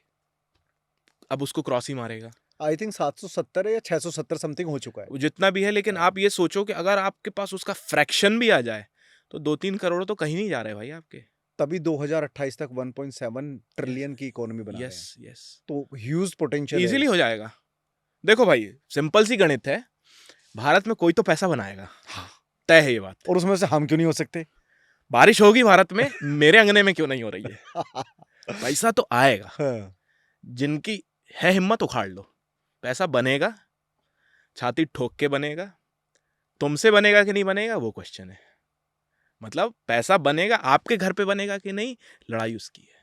अब उसको क्रॉस ही मारेगा। आई थिंक 770 या 670 समथिंग हो चुका है। वो जितना भी है, लेकिन आप ये सोचो कि अगर आपके पास उसका फ्रैक्शन भी आ जाए तो 2-3 करोड़ तो कहीं नहीं जा रहे भाई आपके। तभी 2028 तक 1.7 ट्रिलियन की इकोनॉमी बना रहे हैं। यस यस, तो ह्यूज पोटेंशियल इजीली हो जाएगा। देखो भाई, सिंपल सी गणित है, भारत में कोई तो पैसा बनाएगा। हाँ, तय है ये बात। और उसमें से हम क्यों नहीं हो सकते? बारिश होगी भारत में, मेरे अंगने में क्यों नहीं हो रही है? पैसा तो आएगा। हाँ। जिनकी है हिम्मत उखाड़ लो, पैसा बनेगा, छाती ठोक के बनेगा। तुमसे बनेगा कि नहीं बनेगा वो क्वेश्चन है। मतलब पैसा बनेगा, आपके घर पे बनेगा कि नहीं, लड़ाई उसकी है।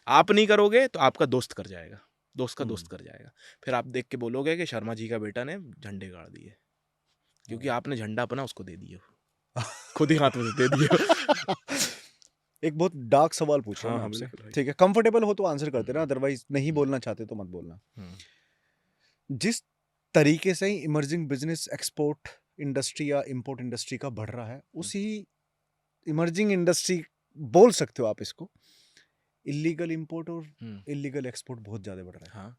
आप नहीं करोगे तो आपका दोस्त कर जाएगा, दोस्त का दोस्त कर जाएगा। फिर आप देख के बोलोगे कि शर्मा जी का बेटा ने झंडे गाड़ दिए, क्योंकि आपने झंडा अपना उसको दे दिया, खुद ही हाथ में से दे दिया। एक बहुत डार्क सवाल पूछ रहा हूँ हाँ, आपसे, बिल्कुल भाई। ठीक है? कंफर्टेबल हो तो आंसर करते ना, अदरवाइज नहीं बोलना चाहते तो मत बोलना। जिस तरीके से इमर्जिंग बिजनेस एक्सपोर्ट इंडस्ट्री या इंपोर्ट इंडस्ट्री का बढ़ रहा है, उसी इमर्जिंग इंडस्ट्री बोल सकते हो आप इसको, इलीगल इंपोर्ट और इलीगल एक्सपोर्ट बहुत ज्यादा बढ़ रहा है। हाँ,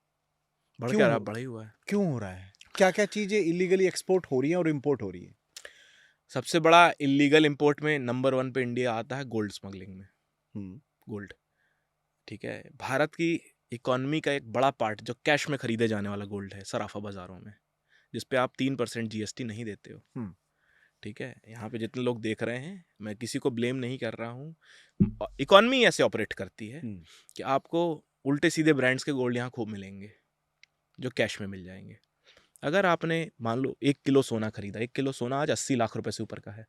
बढ़ क्यों क्या रहा, हो- बढ़ा ही हुआ है। क्यों हो रहा है? क्या क्या चीजें इलीगली एक्सपोर्ट हो रही हैं और इंपोर्ट हो रही है? सबसे बड़ा इलीगल इंपोर्ट में नंबर 1 पे इंडिया आता है गोल्ड स्मगलिंग में। गोल्ड, ठीक है, भारत की इकोनॉमी का एक बड़ा पार्ट जो कैश में खरीदे जाने वाला गोल्ड है सराफा बाजारों में, जिसपे आप 3% जीएसटी नहीं देते हो। ठीक है, यहाँ पे जितने लोग देख रहे हैं, मैं किसी को ब्लेम नहीं कर रहा हूँ, इकोनॉमी ऐसे ऑपरेट करती है कि आपको उल्टे सीधे ब्रांड्स के गोल्ड यहाँ खूब मिलेंगे जो कैश में मिल जाएंगे। अगर आपने मान लो 1 किलो सोना खरीदा, 1 किलो सोना आज 80 लाख रुपए से ऊपर का है,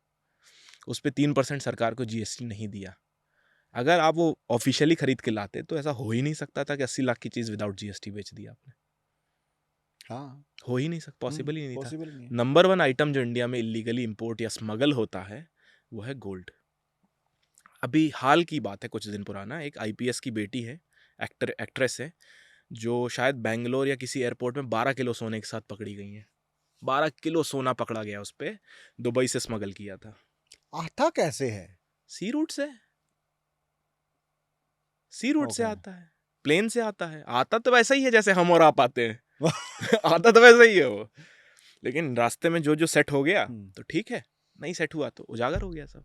उस पर 3% सरकार को जीएसटी नहीं दिया। अगर आप वो ऑफिशियली खरीद के लाते तो ऐसा हो ही नहीं सकता था कि 80 लाख की चीज़ विदाउट जीएसटी बेच दी आपने। हाँ, हो ही नहीं सकता, पॉसिबल ही नहीं था। पॉसिबल नहीं है। नंबर 1 आइटम जो इंडिया में इलीगली इंपोर्ट या स्मगल होता है वो है गोल्ड। अभी हाल की बात है, कुछ दिन पुराना, एक आईपीएस की बेटी है, एक्ट्रेस है, जो शायद बेंगलोर या किसी एयरपोर्ट में 12 किलो सोने के साथ पकड़ी गई है। 12 किलो सोना पकड़ा गया, उस पर दुबई से स्मगल किया था। आता कैसे है? सी रूट से, सी रूट से Okay. आता है, प्लेन से आता है। आता तो वैसा ही है जैसे हम और आप आते हैं। आता तो वैसा ही है वो, लेकिन रास्ते में जो जो सेट हो गया तो ठीक है, नहीं सेट हुआ तो उजागर हो गया सब।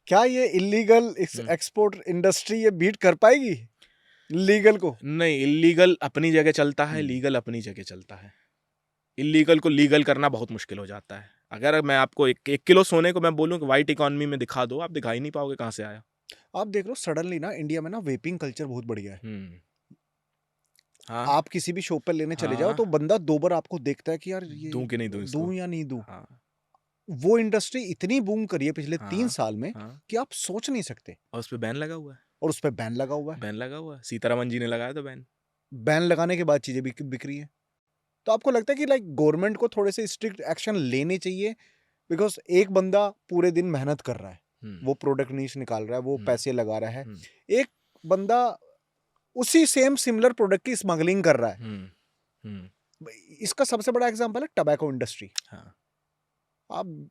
क्या ये इलीगल एक्सपोर्ट इंडस्ट्री ये बीट कर पाएगी लीगल को? नहीं, इलीगल अपनी जगह चलता है, लीगल अपनी जगह चलता है। इलीगल को लीगल करना बहुत मुश्किल हो जाता है। अगर मैं आपको एक किलो सोने को मैं बोलूं कि वाइट इकोनॉमी में दिखा दो, आप दिखा ही नहीं पाओगे कहाँ से आया। आप देख लो, सडनली ना इंडिया में ना वेपिंग कल्चर बहुत बढ़ गया है। हाँ, आप किसी भी शॉप पर लेने चले जाओ हाँ। तो बंदा 2 बार आपको देखता है कि यार ये दूं कि नहीं दूं इसको? दूं या नहीं दूं। हाँ, वो इंडस्ट्री इतनी बूम करी है पिछले 3 हाँ, साल में हाँ। कि आप सोच नहीं सकते। और उस पर बैन लगा हुआ है। और उस पर बैन लगा हुआ है। बैन लगा हुआ है, सीतारमन जी ने लगाया था बैन। बैन लगाने के बाद चीजें बिक रही हैं। तो आपको लगता है कि लाइक गवर्नमेंट को थोड़े से स्ट्रिक्ट एक्शन लेने चाहिए? बिकॉज एक बंदा पूरे दिन मेहनत कर रहा है, वो प्रोडक्ट नीच निकाल रहा है, वो पैसे लगा रहा है, एक बंदा उसी सेम सिमिलर प्रोडक्ट की स्मगलिंग कर रहा है। इसका सबसे बड़ा एग्जांपल है टबैको इंडस्ट्री। हाँ, आप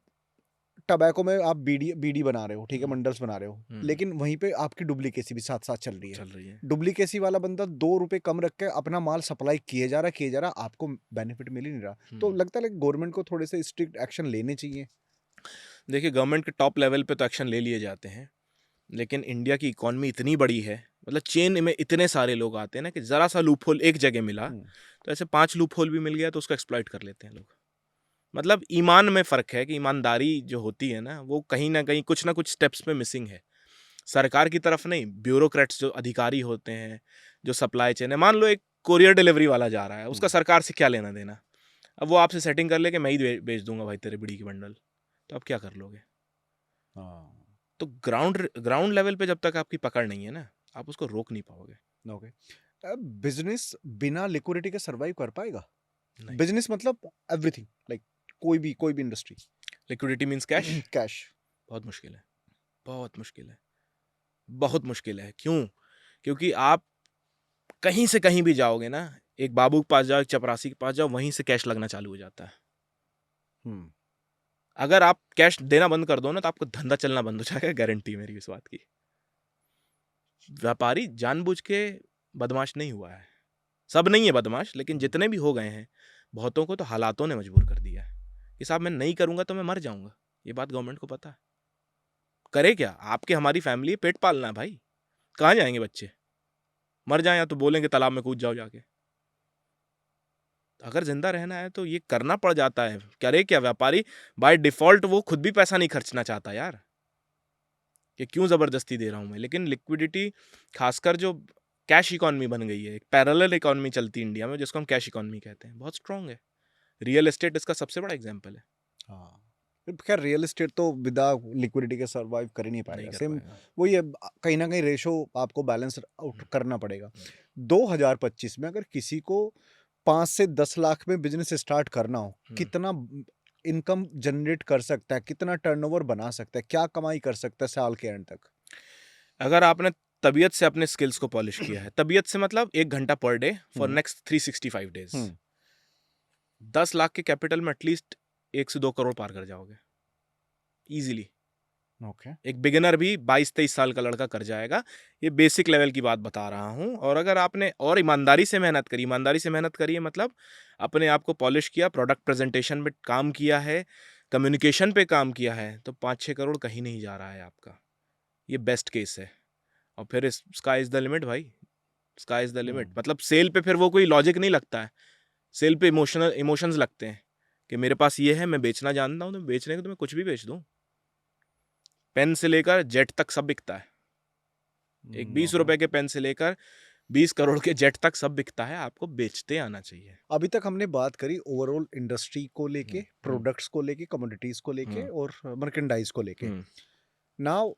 टबैको में आप बीडी बना रहे हो, ठीक है, मंडल्स बना रहे हो, लेकिन वहीं पे आपकी डुप्लीकेसी भी साथ साथ चल रही है। डुप्लीकेसी वाला बंदा 2 रुपए कम रख के अपना माल सप्लाई किए जा रहा, आपको बेनिफिट मिल ही नहीं रहा। तो लगता है गवर्नमेंट को थोड़े से स्ट्रिक्ट एक्शन लेने चाहिए। देखिए, गवर्नमेंट के टॉप लेवल पे तो एक्शन ले लिए जाते हैं, लेकिन इंडिया की इकोनॉमी इतनी बड़ी है, मतलब चेन में इतने सारे लोग आते हैं ना कि जरा सा लूप होल एक जगह मिला तो ऐसे 5 लूप होल भी मिल गया तो उसको एक्सप्लॉइट कर लेते हैं लोग। मतलब ईमान में फ़र्क है कि ईमानदारी जो होती है ना वो कहीं ना कुछ स्टेप्स पे मिसिंग है। सरकार की तरफ नहीं, ब्यूरोक्रेट्स जो अधिकारी होते हैं, जो सप्लाई चेन है, मान लो एक कोरियर डिलीवरी वाला जा रहा है, उसका सरकार से क्या लेना देना। अब वो आपसे सेटिंग कर ले कि मैं ही बेच दूंगा भाई तेरे बीड़ी की बंडल, तो आप क्या कर लोगे? हाँ, तो ग्राउंड ग्राउंड लेवल पे जब तक आपकी पकड़ नहीं है ना, आप उसको रोक नहीं पाओगे। ओके। बिजनेस बिना लिक्विडिटी के सरवाइव कर पाएगा? नहीं, बिजनेस मतलब एवरीथिंग, लाइक कोई भी industry. Liquidity means cash. Cash. बहुत मुश्किल है, बहुत मुश्किल है, बहुत मुश्किल है। क्यों? क्योंकि आप कहीं से कहीं भी जाओगे ना, एक बाबू के पास जाओ, एक चपरासी के पास जाओ, वहीं से कैश लगना चालू हो जाता है। हम्म। अगर आप कैश देना बंद कर दो ना, तो आपको धंधा चलना बंद हो जाएगा, गारंटी मेरी इस बात की। व्यापारी जानबूझ के बदमाश नहीं हुआ है, सब नहीं है बदमाश, लेकिन जितने भी हो गए हैं, बहुतों को तो हालातों ने मजबूर कर दिया है कि साहब मैं नहीं करूंगा तो मैं मर जाऊंगा। ये बात गवर्नमेंट को पता है। करे क्या? आपके हमारी फैमिली है, पेट पालना है भाई। कहाँ जाएंगे बच्चे? मर जाए या तो बोलेंगे तालाब में कूद जाओ जाके। अगर जिंदा रहना है तो ये करना पड़ जाता है। करे क्या व्यापारी? बाय डिफॉल्ट वो खुद भी पैसा नहीं खर्चना चाहता यार, कि क्यों जबरदस्ती दे रहा हूं मैं। लेकिन लिक्विडिटी, खासकर जो कैश इकोनॉमी बन गई है, एक पैरेलल इकोनॉमी चलती है इंडिया में जिसको हम कैश इकोनॉमी कहते हैं, बहुत स्ट्रांग है। रियल एस्टेट इसका सबसे बड़ा एग्जाम्पल है। हाँ, खैर रियल एस्टेट तो विदा लिक्विडिटी के सरवाइव कर ही नहीं नहीं पाएगा। कर सेम पाएगा। वही है, कहीं ना कहीं रेशो आपको बैलेंस आउट करना पड़ेगा। 2025 में अगर किसी को 5 से 10 लाख में बिजनेस स्टार्ट करना हो, कितना इनकम जनरेट कर सकता है, कितना टर्नओवर बना सकता है, क्या कमाई कर सकता है साल के एंड तक? अगर आपने तबीयत से अपने स्किल्स को पॉलिश किया है, तबीयत से मतलब 1 घंटा per day for next 365 days, 10 lakh के कैपिटल में एटलीस्ट 1 से 2 करोड़ पार कर जाओगे इजीली। ओके। एक बिगिनर भी 22-23 साल का लड़का कर जाएगा। ये बेसिक लेवल की बात बता रहा हूँ। और अगर आपने और ईमानदारी से मेहनत करी, ईमानदारी से मेहनत करिए मतलब अपने आप को पॉलिश किया, प्रोडक्ट प्रेजेंटेशन में काम किया है, कम्युनिकेशन पे काम किया है, तो 5-6 करोड़ कहीं नहीं जा रहा है आपका। ये बेस्ट केस है। और फिर स्काई इज द लिमिट भाई, स्काई इज द लिमिट। मतलब सेल पे फिर वो कोई लॉजिक नहीं लगता है। सेल पे इमोशंस लगते हैं कि मेरे पास ये है, मैं बेचना जानता हूँ, तो बेचने को तो मैं कुछ भी बेच दूँ। पेन से लेकर जेट तक सब बिकता है। एक 20 रुपए के पेन से लेकर 20 करोड़ के जेट तक सब बिकता है। आपको बेचते आना चाहिए। अभी तक हमने बात करी ओवरऑल इंडस्ट्री को लेके, प्रोडक्ट्स को लेके, कमोडिटीज को लेके और मर्केंडाइज को लेके। नाउ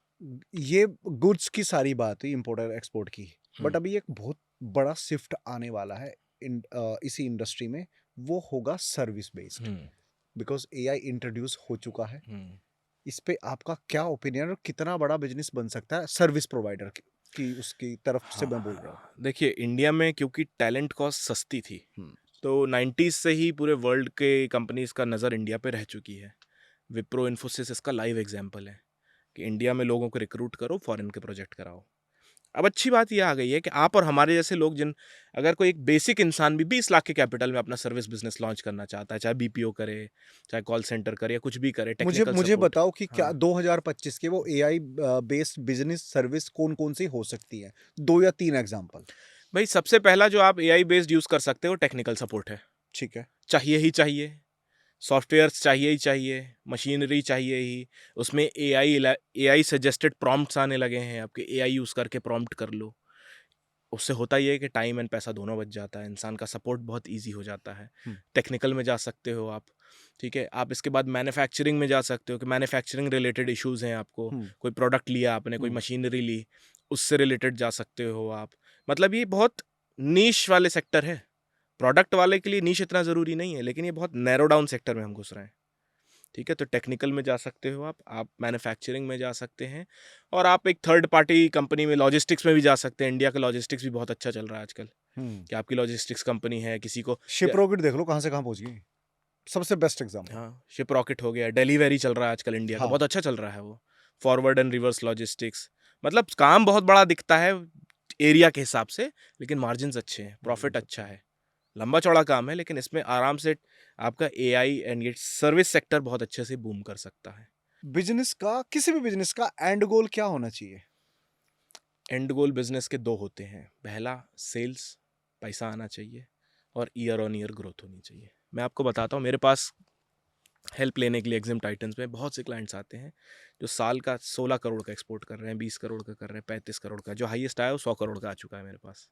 ये गुड्स की सारी बात हुई, इंपोर्ट और एक्सपोर्ट की। बट अभी एक बहुत बड़ा शिफ्ट आने वाला है इसी इंडस्ट्री में, वो होगा service based, because AI introduce हो चुका है। इस पे आपका क्या ओपिनियन और कितना बड़ा बिजनेस बन सकता है सर्विस प्रोवाइडर की उसकी तरफ से मैं बोल रहा हूँ? देखिए, इंडिया में क्योंकि टैलेंट कॉस्ट सस्ती थी, तो 90s से ही पूरे वर्ल्ड के कंपनीज का नज़र इंडिया पे रह चुकी है। विप्रो, इन्फोसिस इसका लाइव एग्जाम्पल है कि इंडिया में लोगों को रिक्रूट करो, फॉरेन के प्रोजेक्ट कराओ। अब अच्छी बात यह आ गई है कि आप और हमारे जैसे लोग, जिन अगर कोई एक बेसिक इंसान भी 20 लाख के कैपिटल में अपना सर्विस बिजनेस लॉन्च करना चाहता है, चाहे बीपीओ करे, चाहे कॉल सेंटर करे, या कुछ भी करे, टेक्निकल मुझे सपोर्ट। बताओ कि क्या 2025 के वो एआई बेस्ड बिजनेस सर्विस कौन कौन सी हो सकती है? 2 या 3 एग्जांपल। भाई सबसे पहला जो आप एआई बेस्ड यूज कर सकते हो, टेक्निकल सपोर्ट है। ठीक है। चाहिए ही चाहिए, सॉफ्टवेयर्स चाहिए ही चाहिए, मशीनरी चाहिए ही। उसमें एआई सजेस्टेड प्रॉम्प्ट्स आने लगे हैं, आपके एआई यूज़ करके प्रॉम्प्ट कर लो। उससे होता ये है कि टाइम एंड पैसा दोनों बच जाता है, इंसान का सपोर्ट बहुत इजी हो जाता है। टेक्निकल में जा सकते हो आप, ठीक है। आप इसके बाद मैन्युफैक्चरिंग में जा सकते हो कि मैन्युफैक्चरिंग रिलेटेड इश्यूज़ हैं आपको, कोई प्रोडक्ट लिया आपने, कोई मशीनरी ली, उससे रिलेटेड जा सकते हो आप। मतलब ये बहुत नीश वाले सेक्टर है। प्रोडक्ट वाले के लिए नीश इतना ज़रूरी नहीं है, लेकिन ये बहुत नैरो डाउन सेक्टर में हम घुस रहे हैं, ठीक है। तो टेक्निकल में जा सकते हो आप मैन्युफैक्चरिंग में जा सकते हैं, और आप एक थर्ड पार्टी कंपनी में, लॉजिस्टिक्स में भी जा सकते हैं। इंडिया का लॉजिस्टिक्स भी बहुत अच्छा चल रहा है आजकल, कि आपकी लॉजिस्टिक्स कंपनी है, किसी को शिप रॉकेट देख लो कहाँ से कहाँ पहुंच गई, सबसे बेस्ट एग्जांपल। हाँ, शिप रॉकेट हो गया, डिलीवरी चल रहा है आजकल इंडिया का, बहुत अच्छा चल रहा है वो, फॉरवर्ड एंड रिवर्स लॉजिस्टिक्स। मतलब काम बहुत बड़ा दिखता है एरिया के हिसाब से, लेकिन मार्जिन अच्छे हैं, प्रॉफिट अच्छा है, लंबा चौड़ा काम है, लेकिन इसमें आराम से आपका एआई एंड ये सर्विस सेक्टर बहुत अच्छे से बूम कर सकता है। बिजनेस का, किसी भी बिजनेस का एंड गोल क्या होना चाहिए? एंड गोल बिजनेस के 2 होते हैं। पहला सेल्स, पैसा आना चाहिए, और ईयर ऑन ईयर ग्रोथ होनी चाहिए। मैं आपको बताता हूँ, मेरे पास हेल्प लेने के लिए एग्जिम टाइटन्स में बहुत से क्लाइंट्स आते हैं जो साल का 16 करोड़ का एक्सपोर्ट कर रहे हैं, 20 करोड़ का कर रहे हैं, 35 करोड़ का, जो हाईएस्ट आया वो 100 करोड़ का आ चुका है मेरे पास।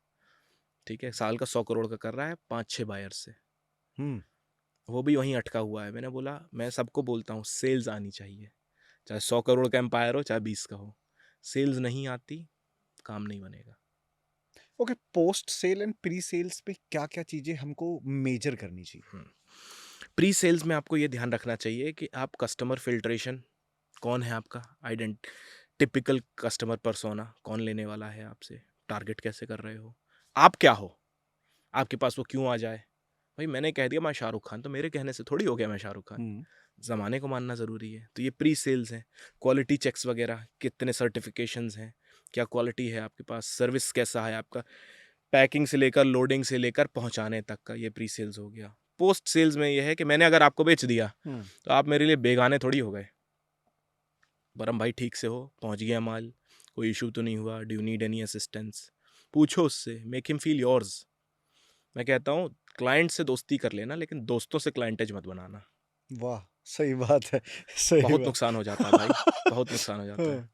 ठीक है, साल का 100 करोड़ का कर रहा है 5-6 बायर्स से, हम्म वो भी वहीं अटका हुआ है। मैंने बोला, मैं सबको बोलता हूँ सेल्स आनी चाहिए, चाहे 100 करोड़ का एम्पायर हो चाहे 20 का हो, सेल्स नहीं आती काम नहीं बनेगा। Okay, post sale and pre sales पे क्या क्या चीजें हमको मेजर करनी चाहिए? प्री सेल्स में आपको ये ध्यान रखना चाहिए कि आप कस्टमर फिल्ट्रेशन, कौन है आपका टिपिकल कस्टमर पर्सोना, कौन लेने वाला है आपसे, टारगेट कैसे कर रहे हो, आप क्या हो, आपके पास वो क्यों आ जाए। भाई मैंने कह दिया मैं शाहरुख खान, तो मेरे कहने से थोड़ी हो गया मैं शाहरुख खान, हम्म ज़माने को मानना ज़रूरी है। तो ये प्री सेल्स हैं, क्वालिटी चेक्स वगैरह, कितने सर्टिफिकेशंस हैं, क्या क्वालिटी है आपके पास, सर्विस कैसा है आपका, पैकिंग से लेकर लोडिंग से लेकर पहुंचाने तक का, ये प्री सेल्स हो गया। पोस्ट सेल्स में ये है कि मैंने अगर आपको बेच दिया हम्म तो आप मेरे लिए बेगाने थोड़ी हो गए। बरम भाई ठीक से हो, पहुंच गया माल, कोई इशू तो नहीं हुआ, do you need any assistance, पूछो उससे, मेक हिम फील योर्स। मैं कहता हूँ क्लाइंट से दोस्ती कर लेना, लेकिन दोस्तों से क्लाइंटेज मत बनाना, वाह, सही बात है, सही बहुत बात। नुकसान हो जाता है भाई, बहुत नुकसान हो जाता है।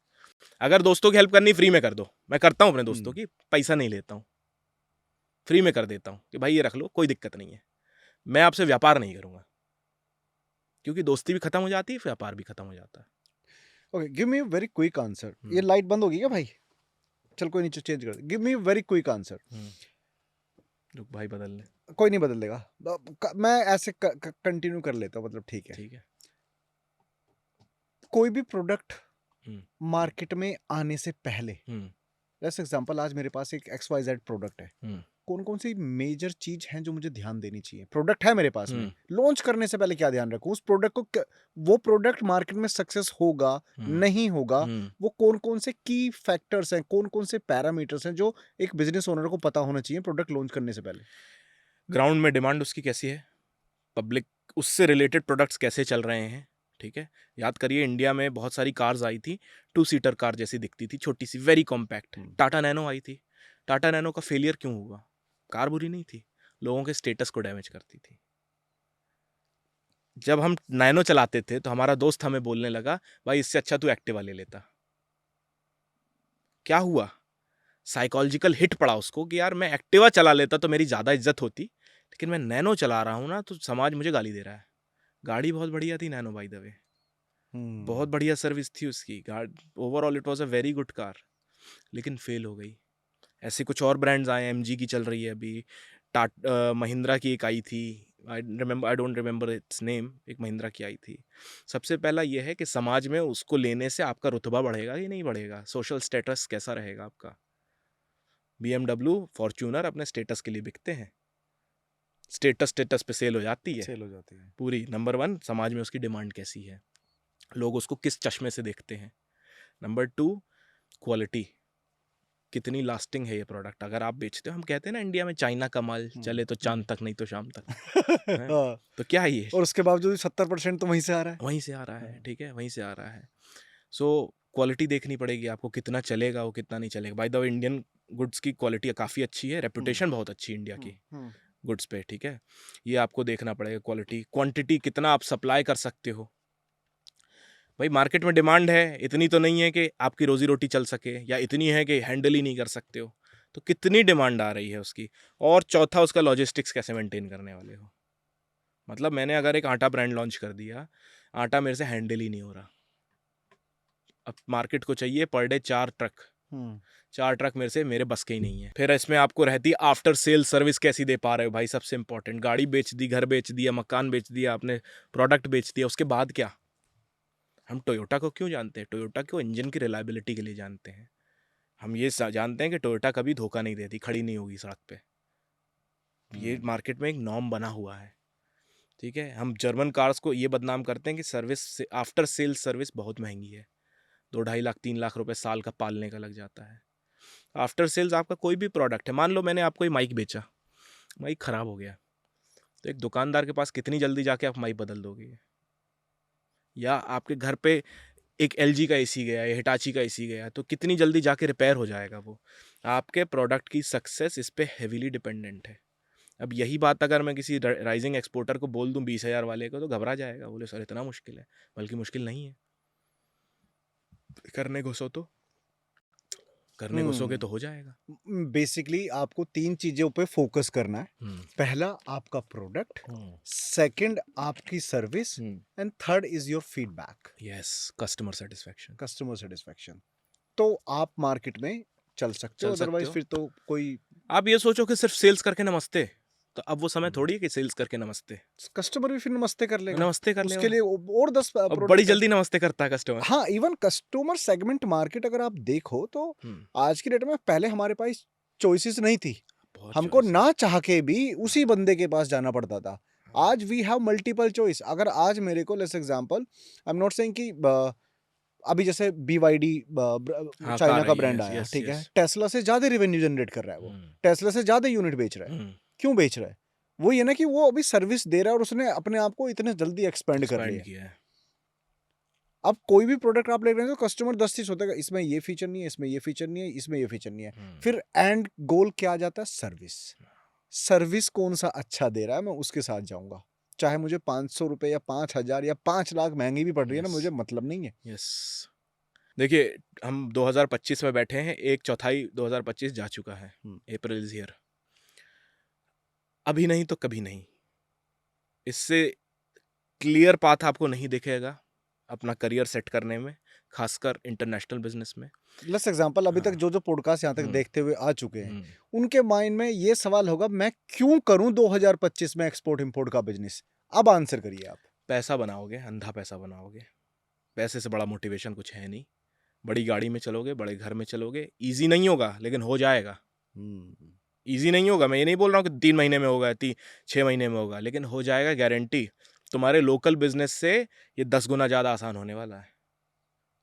अगर दोस्तों की हेल्प करनी फ्री में कर दो, मैं करता हूँ अपने दोस्तों हम्म की, पैसा नहीं लेता हूँ, फ्री में कर देता हूँ कि भाई ये रख लो, कोई दिक्कत नहीं है, मैं आपसे व्यापार नहीं करूँगा, क्योंकि दोस्ती भी खत्म हो जाती है, व्यापार भी खत्म हो जाता है। Okay, give me very quick answer. ये लाइट बंद होगी क्या भाई? चल कोई नहीं, चेंज कर, give me very quick answer. रुक भाई बदल ले, कोई नहीं बदल देगा, मैं ऐसे कंटिन्यू कर लेता हूँ, मतलब ठीक है। ठीक है। कोई भी प्रोडक्ट हम्म मार्केट में आने से पहले, हम्म जैसे एग्जांपल आज मेरे पास एक XYZ प्रोडक्ट है, हम्म कौन कौन सी मेजर चीज हैं जो मुझे ध्यान देनी चाहिए? प्रोडक्ट है मेरे पास में, हम्म लॉन्च करने से पहले क्या ध्यान रखूं उस प्रोडक्ट को, वो प्रोडक्ट मार्केट में सक्सेस होगा हम्म नहीं होगा, हम्म वो कौन कौन से की फैक्टर्स हैं, कौन कौन से पैरामीटर्स हैं जो एक बिजनेस ओनर को पता होना चाहिए प्रोडक्ट लॉन्च करने से पहले? ग्राउंड में डिमांड उसकी कैसी है, पब्लिक उससे रिलेटेड प्रोडक्ट्स कैसे चल रहे हैं। ठीक है, याद करिए इंडिया में बहुत सारी कार्स आई थी, 2 सीटर कार जैसी दिखती थी, छोटी सी, वेरी कॉम्पैक्ट। टाटा नैनो आई थी, टाटा नैनो का फेलियर क्यों हुआ? कार बुरी नहीं थी, लोगों के स्टेटस को डैमेज करती थी। जब हम नैनो चलाते थे तो हमारा दोस्त हमें बोलने लगा, भाई इससे अच्छा तू एक्टिवा ले लेता। क्या हुआ? साइकोलॉजिकल हिट पड़ा उसको कि यार मैं एक्टिवा चला लेता तो मेरी ज़्यादा इज्जत होती, लेकिन मैं नैनो चला रहा हूँ ना तो समाज मुझे गाली दे रहा है। गाड़ी बहुत बढ़िया थी नैनो, बाय द वे, बहुत बढ़िया सर्विस थी उसकी, overall it was a very good car, लेकिन फेल हो गई। ऐसे कुछ और ब्रांड्स आए, एमजी की चल रही है अभी, महिंद्रा की एक आई थी, I don't remember it's name, एक महिंद्रा की आई थी। सबसे पहला ये है कि समाज में उसको लेने से आपका रुतबा बढ़ेगा कि नहीं बढ़ेगा, सोशल स्टेटस कैसा रहेगा आपका। BMW फॉर्च्यूनर अपने स्टेटस के लिए बिकते हैं, स्टेटस पे सेल हो जाती है, सेल हो जाती है। पूरी। नंबर 1, समाज में उसकी डिमांड कैसी है, लोग उसको किस चश्मे से देखते हैं। नंबर 2, क्वालिटी, कितनी लास्टिंग है ये प्रोडक्ट। अगर आप बेचते हो, हम कहते हैं ना इंडिया में चाइना का माल चले तो चांद तक, नहीं तो शाम तक, हैं? हाँ, तो क्या है ये, और उसके बावजूद 70% तो वहीं से आ रहा है। वहीं से आ रहा है। ठीक है, वहीं से आ रहा है। सो क्वालिटी देखनी पड़ेगी आपको, कितना चलेगा वो, कितना नहीं चलेगा। By the way Indian goods की क्वालिटी काफ़ी अच्छी है, रेपुटेशन बहुत अच्छी है इंडिया की गुड्स पे। ठीक है, ये आपको देखना पड़ेगा, क्वालिटी, क्वांटिटी, कितना आप सप्लाई कर सकते हो। भाई मार्केट में डिमांड है, इतनी तो नहीं है कि आपकी रोजी रोटी चल सके, या इतनी है कि हैंडल ही नहीं कर सकते हो, तो कितनी डिमांड आ रही है उसकी। और चौथा, उसका लॉजिस्टिक्स कैसे मेंटेन करने वाले हो। मतलब मैंने अगर एक आटा ब्रांड लॉन्च कर दिया, आटा मेरे से हैंडल ही नहीं हो रहा, अब मार्केट को चाहिए पर डे 4 ट्रक, 4 ट्रक मेरे से, मेरे बस के ही नहीं है। फिर इसमें आपको रहती है आफ्टर सेल सर्विस, कैसी दे पा रहे हो भाई, सबसे इंपॉर्टेंट। गाड़ी बेच दी, घर बेच दिया, मकान बेच दिया, आपने प्रोडक्ट बेच दिया, उसके बाद क्या? हम टोयोटा को क्यों जानते हैं? टोयोटा को इंजन की रिलायबिलिटी के लिए जानते हैं। हम ये जानते हैं कि टोयोटा कभी धोखा नहीं देती, खड़ी नहीं होगी सड़क पे, ये मार्केट में एक नॉर्म बना हुआ है। ठीक है, हम जर्मन कार्स को ये बदनाम करते हैं कि सर्विस से, आफ्टर सेल सर्विस बहुत महंगी है, 2-2.5 लाख 3 लाख रुपए साल का पालने का लग जाता है। आफ्टर सेल्स आपका कोई भी प्रोडक्ट है, मान लो मैंने आपको ये माइक बेचा, माइक ख़राब हो गया, तो एक दुकानदार के पास कितनी जल्दी जाके आप माइक बदल दोगे? या आपके घर पे एक LG का AC गया या हिटाची का AC गया, तो कितनी जल्दी जाके रिपेयर हो जाएगा वो? आपके प्रोडक्ट की सक्सेस इस पे हेवीली डिपेंडेंट है। अब यही बात अगर मैं किसी राइजिंग एक्सपोर्टर को बोल दूं 20,000 वाले को, तो घबरा जाएगा, बोले सर इतना मुश्किल है, बल्कि मुश्किल नहीं है, करने घुसो तो, करने घुसोगे तो हो जाएगा। बेसिकली आपको 3 चीजों पे फोकस करना है। पहला आपका प्रोडक्ट, सेकंड आपकी service, and third is your feedback, yes, customer satisfaction. Customer satisfaction. तो आप मार्केट में चल सकते हो, चल सकते अदरवाइज हो। फिर तो कोई आप ये सोचो कि सिर्फ सेल्स करके नमस्ते, तो अब वो समय थोड़ी है कि सेल्स करके नमस्ते, कस्टमर भी फिर नमस्ते कर लेगा, नमस्ते कर उसके ले, लिए और 10 और प्रोडक्ट बड़ी जल्दी नमस्ते करता है कस्टमर। हाँ, इवन कस्टमर सेगमेंट मार्केट अगर आप देखो तो आज की डेट में, पहले हमारे पास चॉइसेस नहीं थी, बहुत हमको choices। ना चाह के भी उसी बंदे के पास जाना पड़ता था। आज वी हैव मल्टीपल चॉइस। अगर आज मेरे को let's example, I am not saying कि अभी जैसे BYD हाँ, चाइना कार का आई है, ब्रांड yes, आया, yes, ठीक है, yes। टेस्ला से ज्यादा रेवेन्यू जनरेट कर रहा है, वो टेस्ला से ज्यादा यूनिट बेच रहा है। क्यों बेच रहा है? वो ये ना कि वो अभी सर्विस दे रहा है और उसने अपने आप को इतने जल्दी एक्सपेंड कर लिया। किया है। अब कोई भी प्रोडक्ट आप ले रहे हैं तो कस्टमर 10 चीज होता है, इसमें ये फीचर नहीं है, इसमें ये फीचर नहीं है, इसमें ये फीचर नहीं है। फिर एंड गोल क्या आ जाता है? सर्विस। सर्विस कौन सा अच्छा दे रहा है, मैं उसके साथ जाऊंगा, चाहे मुझे 500 रुपए या 5,000 या 5 लाख महंगी भी पड़ रही है ना, Yes। मुझे मतलब नहीं है। यस, देखिए हम 2025 में बैठे हैं, 1/4 2025 जा चुका है, अप्रैल इज हियर। अभी नहीं तो कभी नहीं, इससे क्लियर पाथ आपको नहीं दिखेगा अपना करियर सेट करने में, खासकर इंटरनेशनल बिजनेस में। लेट्स एग्जांपल, अभी तक हाँ। जो पॉडकास्ट यहाँ तक हम्म। देखते हुए आ चुके हैं, उनके माइंड में ये सवाल होगा, मैं क्यों करूं 2025 में एक्सपोर्ट इंपोर्ट का बिजनेस? अब आंसर करिए आप। पैसा बनाओगे, अंधा पैसा बनाओगे, पैसे से बड़ा मोटिवेशन कुछ है नहीं। बड़ी गाड़ी में चलोगे, बड़े घर में चलोगे, इजी नहीं होगा लेकिन हो जाएगा। इजी नहीं होगा, मैं ये नहीं बोल रहा हूँ कि 3 महीने में होगा, 6 महीने में होगा, लेकिन हो जाएगा गारंटी। तुम्हारे लोकल बिजनेस से ये 10 गुना ज़्यादा आसान होने वाला है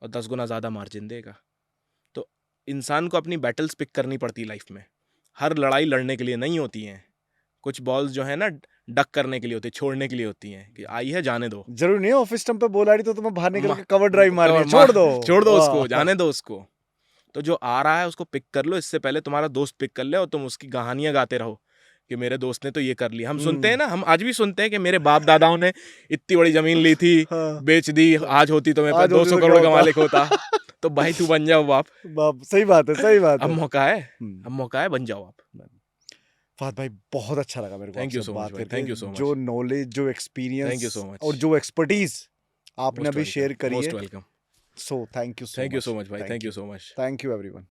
और 10 गुना ज़्यादा मार्जिन देगा। तो इंसान को अपनी बैटल्स पिक करनी पड़ती लाइफ में। हर लड़ाई लड़ने के लिए नहीं होती हैं, कुछ बॉल्स जो है ना डक करने के लिए होती है, छोड़ने के लिए होती हैं, कि आई है जाने दो। जरूरी नहीं है ऑफिस टाइम पे बोल आ रही तो तुम्हें बाहर निकल के मा- कवर ड्राइव मारनी है, मा- छोड़ दो उसको, वाह। जाने दो उसको। तो जो आ रहा है उसको पिक कर लो, इससे पहले तुम्हारा दोस्त पिक कर ले और तुम उसकी कहानियां गाते रहो कि मेरे दोस्त ने तो ये कर लिया। हम सुनते हैं ना, हम आज भी सुनते हैं कि मेरे बाप दादाओं ने इतनी बड़ी जमीन ली थी, हाँ। बेच दी, आज होती तो मैं आज होती 200 तो करोड़ क्या का होता? मालिक होता। तो भाई तू बन जाओ बाप, बाप, सही बात है, सही बात अब है। मौका है, हम्म। अब मौका है, बन जाओ आप। फहद भाई, बहुत अच्छा लगा मेरे को Thank you आपसे so much बात भाई, करके। thank you so much। जो नॉलेज, जो Thank you experience so much। और जो एक्सपर्टीज आपने Most अभी शेयर welcome, करी most है, welcome। So thank you Thank you so much भाई, thank you so much। Thank you everyone.